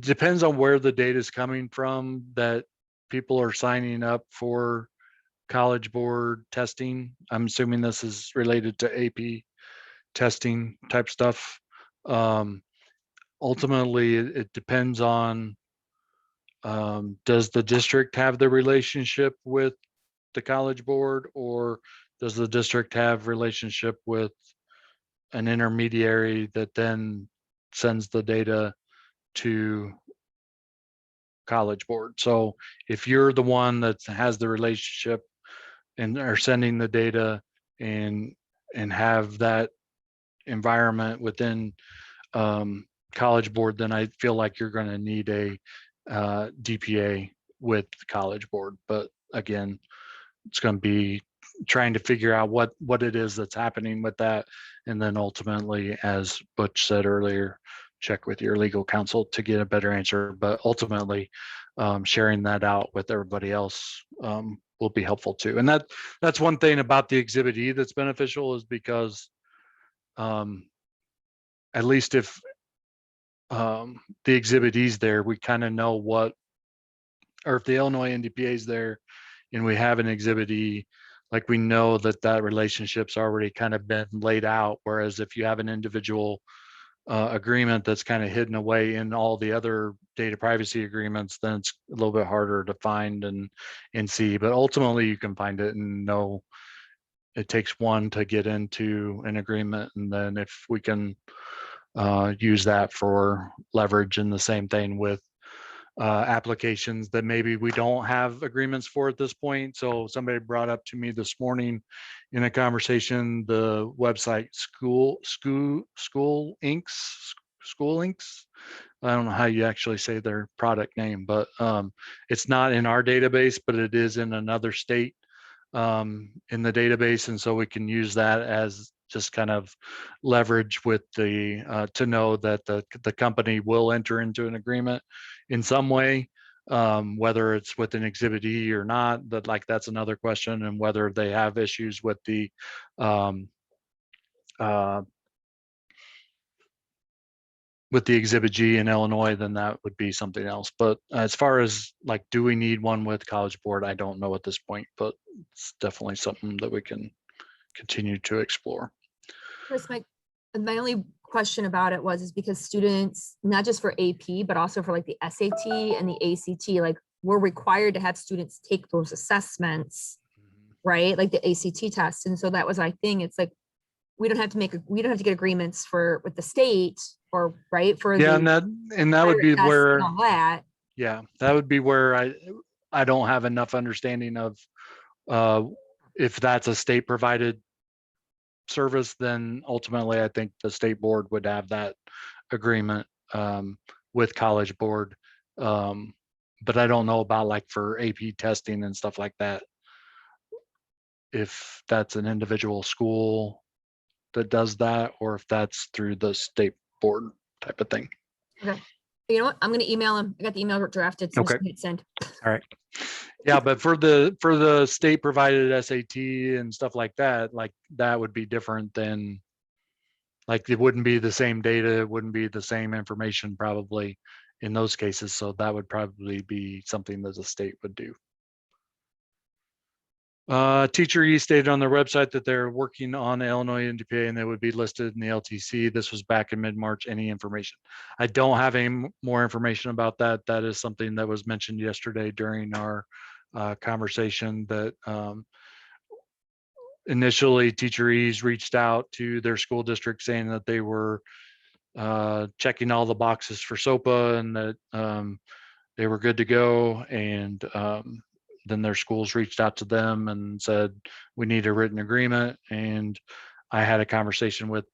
depends on where the data is coming from that people are signing up for College Board testing. I'm assuming this is related to AP testing type stuff. Ultimately, it depends on, does the district have the relationship with the College Board, or does the district have relationship with an intermediary that then sends the data to College Board? So if you're the one that has the relationship and are sending the data and have that environment within College Board, then I feel like you're going to need a DPA with the College Board. But again, it's going to be trying to figure out what it is that's happening with that, and then ultimately, as Butch said earlier, check with your legal counsel to get a better answer. But ultimately, sharing that out with everybody else will be helpful too. And that's one thing about the Exhibit E that's beneficial, is because at least if the Exhibit E's there, we kind of know what, or if the Illinois NDPA is there and we have an Exhibit E, like we know that relationship's already kind of been laid out. Whereas if you have an individual agreement that's kind of hidden away in all the other data privacy agreements, then it's a little bit harder to find and see. But ultimately, you can find it and know it takes one to get into an agreement, and then if we can use that for leverage. And the same thing with applications that maybe we don't have agreements for at this point. So somebody brought up to me this morning in a conversation the website School Inks. I don't know how you actually say their product name, but it's not in our database, but it is in another state in the database, and so we can use that as just kind of leverage with the to know that the company will enter into an agreement in some way, whether it's with an Exhibit E or not. But like, that's another question, and whether they have issues with the Exhibit G in Illinois, then that would be something else. But as far as like, do we need one with College Board? I don't know at this point, but it's definitely something that we can continue to explore. Chris, my only question about it is because students, not just for AP, but also for like the SAT and the ACT, like we're required to have students take those assessments, right? Like the ACT test. And so that was my thing. It's like, we don't have to get agreements with the state, or right for Yeah, and that would be where, and all that. yeah, that would be where I don't have enough understanding of if that's a state provided service, then ultimately I think the state board would have that agreement with College Board. But I don't know about like for AP testing and stuff like that, if that's an individual school that does that, or if that's through the state board type of thing. Okay. You know what? I'm going to email him. I got the email drafted. So Okay. I'm just gonna hit send. All right. Yeah, but for the state provided SAT and stuff like that would be different than, like, it wouldn't be the same data, it wouldn't be the same information probably in those cases. So that would probably be something that the state would do. Teacher E stated on their website that they're working on the Illinois NDPA and they would be listed in the LTC. This was back in mid-March. Any information? I don't have any more information about that. That is something that was mentioned yesterday during our conversation, that initially Teacher E's reached out to their school district saying that they were checking all the boxes for SOPPA and that they were good to go. And then their schools reached out to them and said, we need a written agreement. And I had a conversation with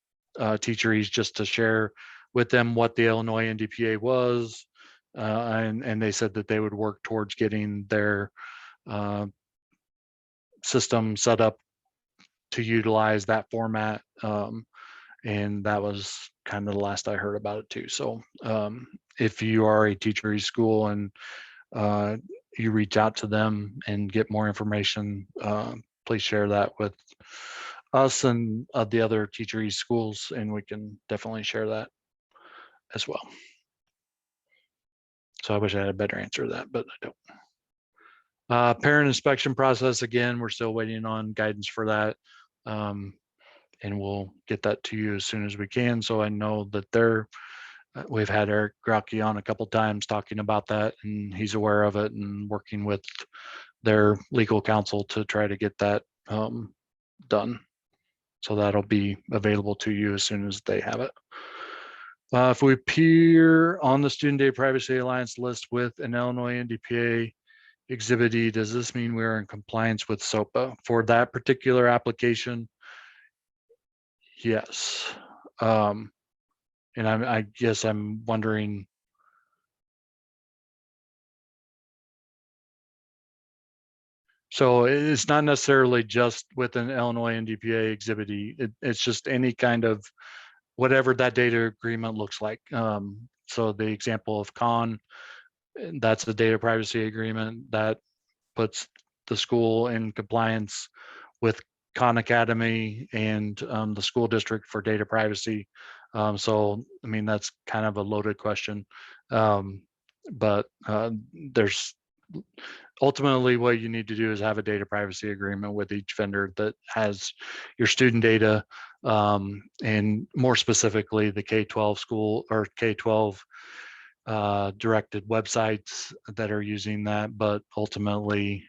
Teacher E's just to share with them what the Illinois NDPA was. And they said that they would work towards getting their system set up to utilize that format. And that was kind of the last I heard about it too. So if you are a Teacher E school and you reach out to them and get more information, please share that with us and the other Teacher E schools, and we can definitely share that as well. So I wish I had a better answer to that, but I don't. Parent inspection process, again, we're still waiting on guidance for that. And we'll get that to you as soon as we can. So I know that we've had Eric Grocke on a couple times talking about that, and he's aware of it and working with their legal counsel to try to get that done. So that'll be available to you as soon as they have it. If we appear on the Student Data Privacy Alliance list with an Illinois NDPA Exhibit E, does this mean we are in compliance with SOPPA? For that particular application, yes. And I guess I'm wondering, so it's not necessarily just with an Illinois NDPA Exhibit E. It's just any kind of whatever that data agreement looks like. So the example of CON, that's the data privacy agreement that puts the school in compliance with Khan Academy and the school district for data privacy. So, I mean, that's kind of a loaded question. But there's ultimately what you need to do is have a data privacy agreement with each vendor that has your student data, and more specifically the K-12 school or K-12 directed websites that are using that. But ultimately,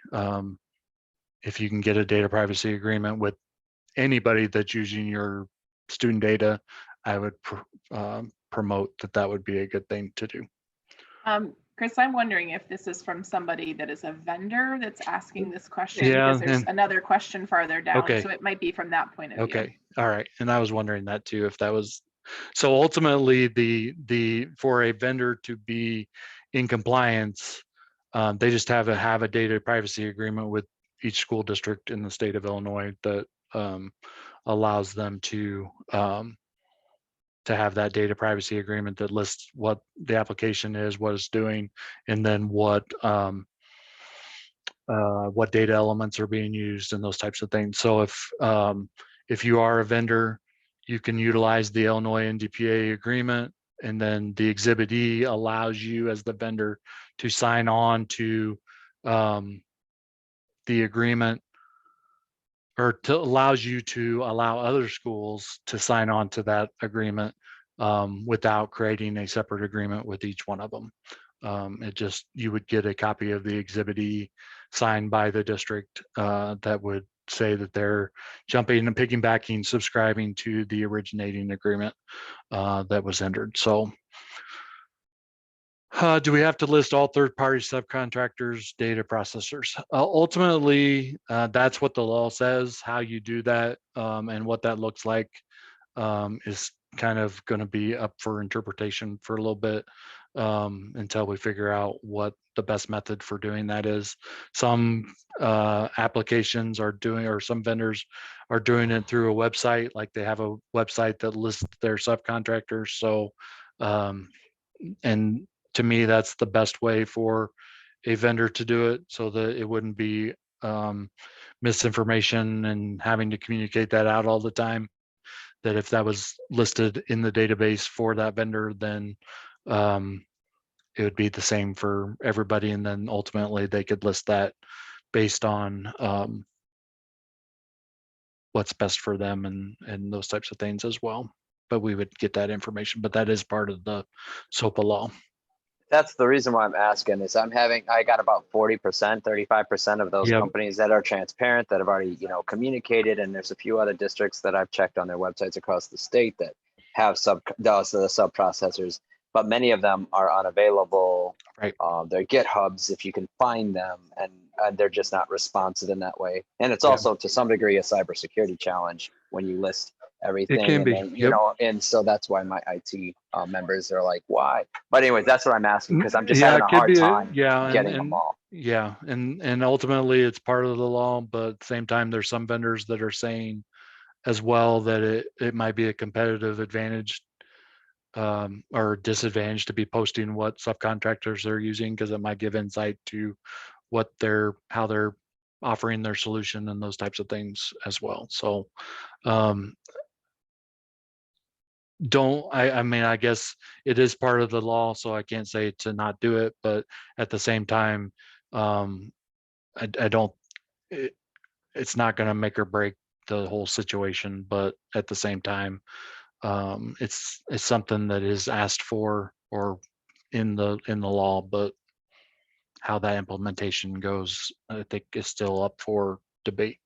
if you can get a data privacy agreement with anybody that's using your student data, I would promote that would be a good thing to do. Chris, I'm wondering if this is from somebody that is a vendor that's asking this question, Yeah, because there's another question farther down. Okay. So it might be from that point of view. Okay, all right. And I was wondering that too, if that was, so ultimately for a vendor to be in compliance, they just have a data privacy agreement with each school district in the state of Illinois that allows them to have that data privacy agreement that lists what the application is, what it's doing, and then what data elements are being used and those types of things. So if you are a vendor, you can utilize the Illinois NDPA agreement, and then the Exhibit E allows you as the vendor to sign on to the agreement, or allows you to allow other schools to sign on to that agreement without creating a separate agreement with each one of them. You would get a copy of the Exhibit E signed by the district that would say that they're jumping and piggybacking, subscribing to the originating agreement that was entered. So do we have to list all third-party subcontractors, data processors? Ultimately, that's what the law says. How you do that and what that looks like is kind of going to be up for interpretation for a little bit until we figure out what the best method for doing that is. Some applications are doing, or some vendors are doing it through a website, like they have a website that lists their subcontractors. So, and to me, that's the best way for a vendor to do it so that it wouldn't be misinformation and having to communicate that out all the time. That if that was listed in the database for that vendor, then it would be the same for everybody. And then ultimately they could list that based on what's best for them and those types of things as well. But we would get that information, but that is part of the SOPPA law. That's the reason why I'm asking is I got about 40%, 35% of those Yep. companies that are transparent, that have already, communicated. And there's a few other districts that I've checked on their websites across the state that have the sub processors, but many of them are unavailable. Right. They're GitHubs if you can find them, and they're just not responsive in that way. And it's Yeah. also to some degree a cybersecurity challenge when you list everything. can and be, then, yep. and so that's why my IT members are like, why? But anyways, that's what I'm asking, because I'm just Yeah, having it a could hard be time yeah, getting them all. Yeah, and ultimately it's part of the law, but at the same time, there's some vendors that are saying as well that it might be a competitive advantage or disadvantage to be posting what subcontractors are using, because it might give insight to how they're offering their solution and those types of things as well. So I mean, I guess it is part of the law, so I can't say to not do it, but at the same time, I don't, it's not going to make or break the whole situation, but at the same time, it's something that is asked for or in the law, but how that implementation goes, I think is still up for debate.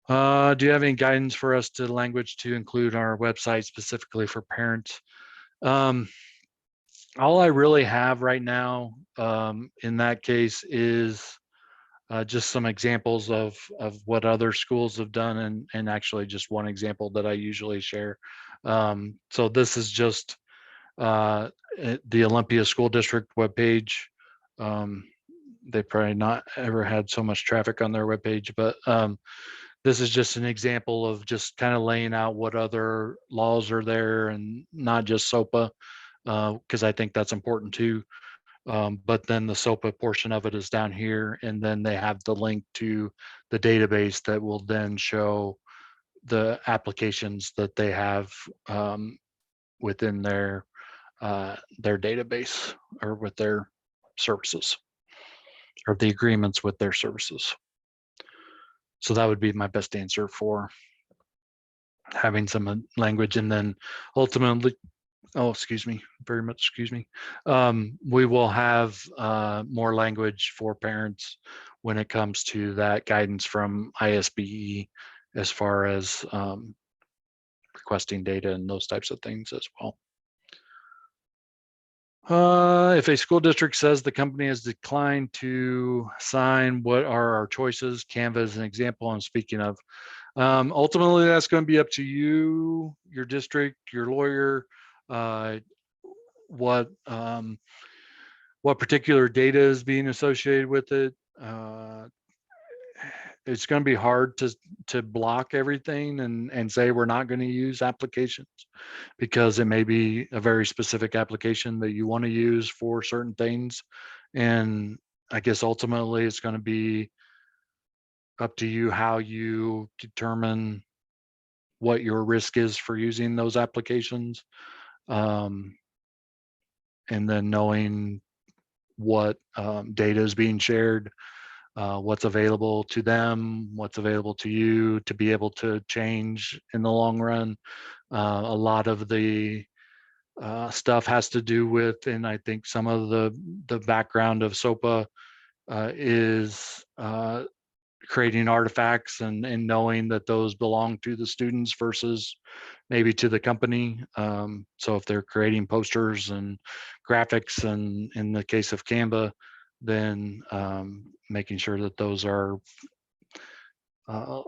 Do you have any guidance for us to language to include on our website specifically for parents? All I really have right now in that case is just some examples of what other schools have done, and actually just one example that I usually share. So this is just the Olympia School District webpage. They probably not ever had so much traffic on their webpage, but this is just an example of just kind of laying out what other laws are there, and not just SOPPA, because I think that's important too. But then the SOPPA portion of it is down here, and then they have the link to the database that will then show the applications that they have within their database or with their services, or the agreements with their services. So that would be my best answer for having some language. And then ultimately, excuse me, we will have more language for parents when it comes to that guidance from ISPA as far as requesting data and those types of things as well. If a school district says the company has declined to sign, what are our choices? Canva is an example I'm speaking of. Ultimately, that's going to be up to you, your district, your lawyer, what particular data is being associated with it. It's going to be hard to block everything and say we're not going to use applications, because it may be a very specific application that you want to use for certain things. And I guess ultimately it's going to be up to you how you determine what your risk is for using those applications. And then knowing what data is being shared, what's available to them, what's available to you, to be able to change in the long run. A lot of the stuff has to do with, and I think some of the background of SOPPA is creating artifacts and knowing that those belong to the students versus maybe to the company. So if they're creating posters and graphics, and in the case of Canva, then making sure that those are the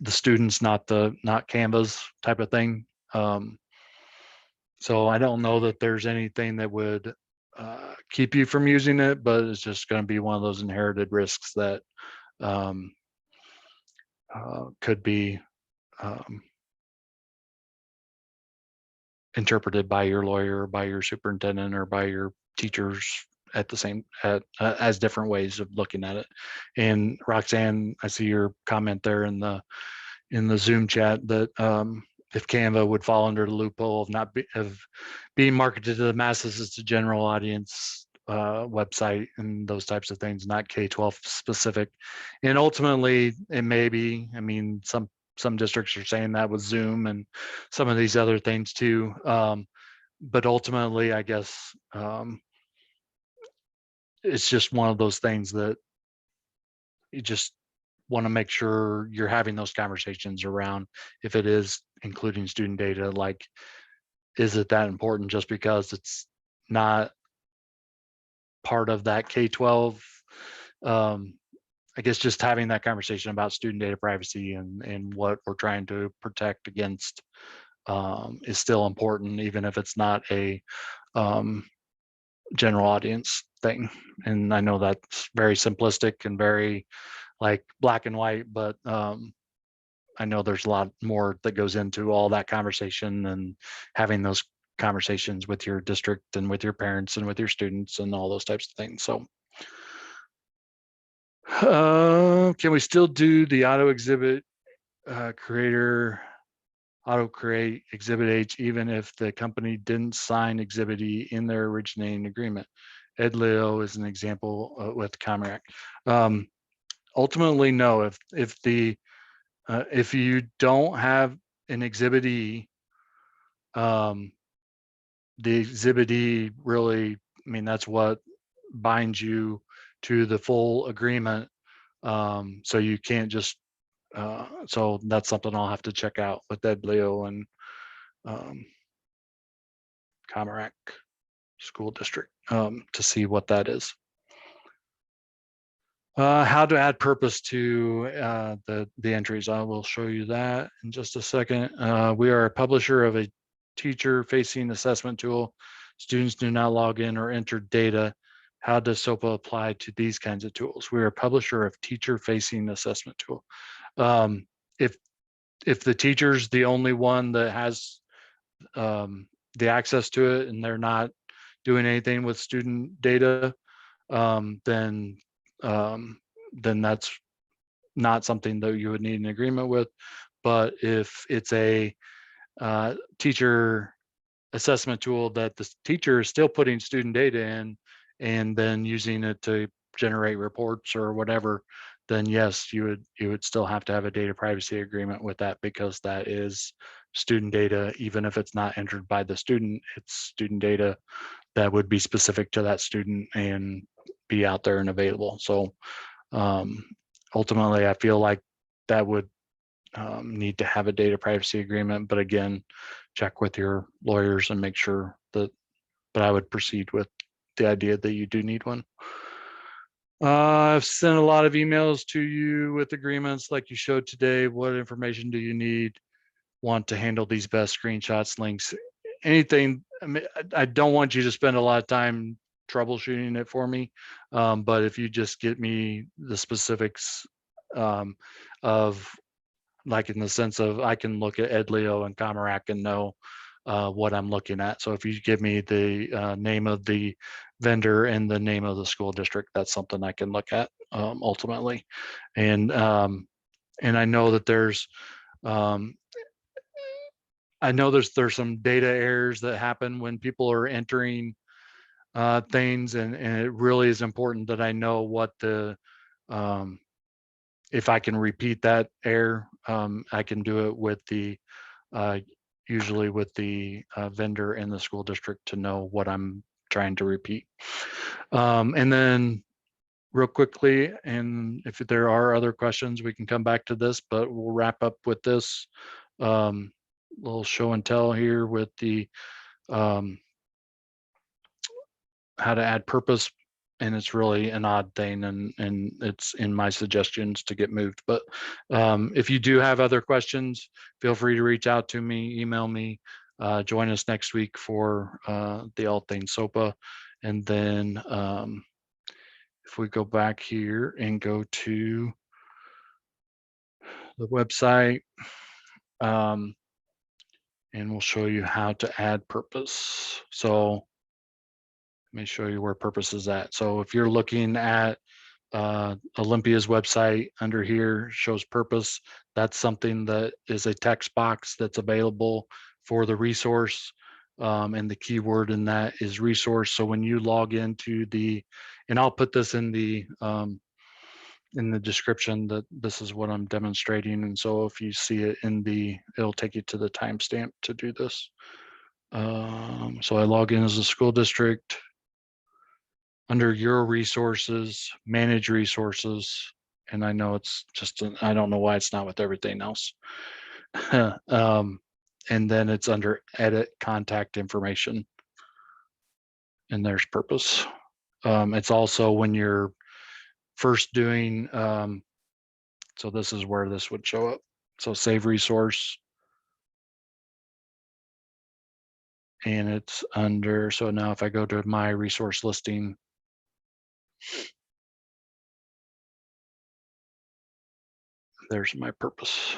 students, not Canva's type of thing. So I don't know that there's anything that would keep you from using it, but it's just going to be one of those inherited risks that could be interpreted by your lawyer, or by your superintendent, or by your teachers at the same as different ways of looking at it. And Roxanne, I see your comment there in the Zoom chat that if Canva would fall under the loophole of being marketed to the masses as a general audience website and those types of things, not K-12 specific. And ultimately, it may be. I mean, some districts are saying that with Zoom and some of these other things too. But ultimately, I guess it's just one of those things that you just want to make sure you're having those conversations around if it is including student data, like, is it that important just because it's not part of that K-12? I guess just having that conversation about student data privacy and what we're trying to protect against is still important, even if it's not a general audience thing. And I know that's very simplistic and very like black and white, but I know there's a lot more that goes into all that conversation and having those conversations with your district and with your parents and with your students and all those types of things. So can we still do the auto exhibit creator, auto create exhibit H, even if the company didn't sign exhibit E in their originating agreement? Ed Leo is an example with Comerac. Ultimately, no. If you don't have an exhibit E, the exhibit E really, I mean, that's what binds you to the full agreement. So you can't just, so that's something I'll have to check out with Ed Leo and Comerac School District to see what that is. How to add purpose to the entries. I will show you that in just a second. We are a publisher of a teacher-facing assessment tool. Students do not log in or enter data. How does SOPPA apply to these kinds of tools? We are a publisher of teacher-facing assessment tool. If the teacher's the only one that has the access to it and they're not doing anything with student data, then that's not something that you would need an agreement with. But if it's a teacher assessment tool that the teacher is still putting student data in and then using it to generate reports or whatever, then yes, you would still have to have a data privacy agreement with that, because that is student data. Even if it's not entered by the student, it's student data that would be specific to that student and be out there and available. So ultimately, I feel like that would need to have a data privacy agreement, but again, check with your lawyers and make sure that, but I would proceed with the idea that you do need one. I've sent a lot of emails to you with agreements like you showed today. What information do you need? Want to handle these best screenshots, links, anything. I mean, I don't want you to spend a lot of time troubleshooting it for me, but if you just get me the specifics of, like, in the sense of, I can look at Ed Leo and Comerac and know what I'm looking at. So if you give me the name of the vendor and the name of the school district, that's something I can look at ultimately. And I know that there's there's some data errors that happen when people are entering things, and it really is important that I know what the if I can repeat that error, I can do it with the usually with the vendor and the school district to know what I'm trying to repeat. And then real quickly, and if there are other questions, we can come back to this, but we'll wrap up with this little show and tell here with the how to add purpose. And it's really an odd thing, and it's in my suggestions to get moved. But if you do have other questions, feel free to reach out to me, email me, join us next week for the All Things SOPPA. And then if we go back here and go to the website, and we'll show you how to add purpose. So Let me show you where purpose is at. So if you're looking at Olympia's website, under here shows purpose. That's something that is a text box that's available for the resource. And the keyword in that is resource. So when you log into and I'll put this in the description that this is what I'm demonstrating. And so if you see it it'll take you to the timestamp to do this. So I log in as a school district. Under your resources, manage resources. And I know it's just, I don't know why it's not with everything else. And then it's under edit contact information. And there's purpose. It's also when you're first doing, so this is where this would show up. So save resource. And it's under, so now if I go to my resource listing, there's my purpose.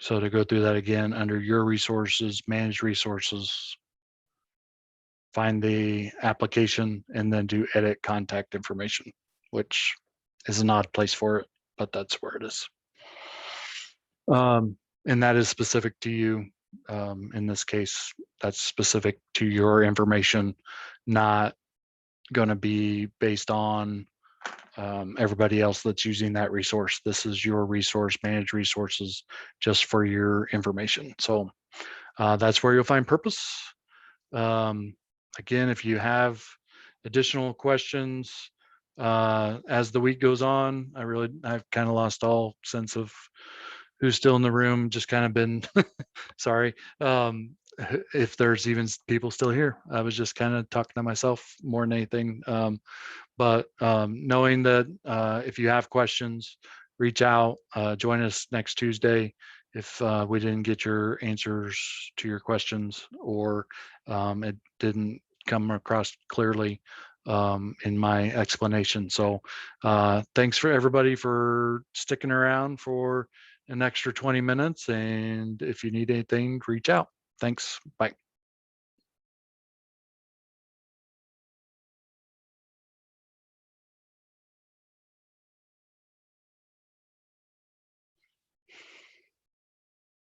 So to go through that again, under your resources, manage resources, find the application, and then do edit contact information, which is an odd place for it, but that's where it is. And that is specific to you. In this case, that's specific to your information, not going to be based on everybody else that's using that resource. This is your resource, manage resources, just for your information. So that's where you'll find purpose. Again, if you have additional questions as the week goes on, I've kind of lost all sense of who's still in the room, just kind of been sorry. If there's even people still here, I was just kind of talking to myself more than anything. But knowing that if you have questions, reach out, join us next Tuesday if we didn't get your answers to your questions, or it didn't come across clearly in my explanation. So thanks for everybody for sticking around for an extra 20 minutes. And if you need anything, reach out. Thanks. Bye.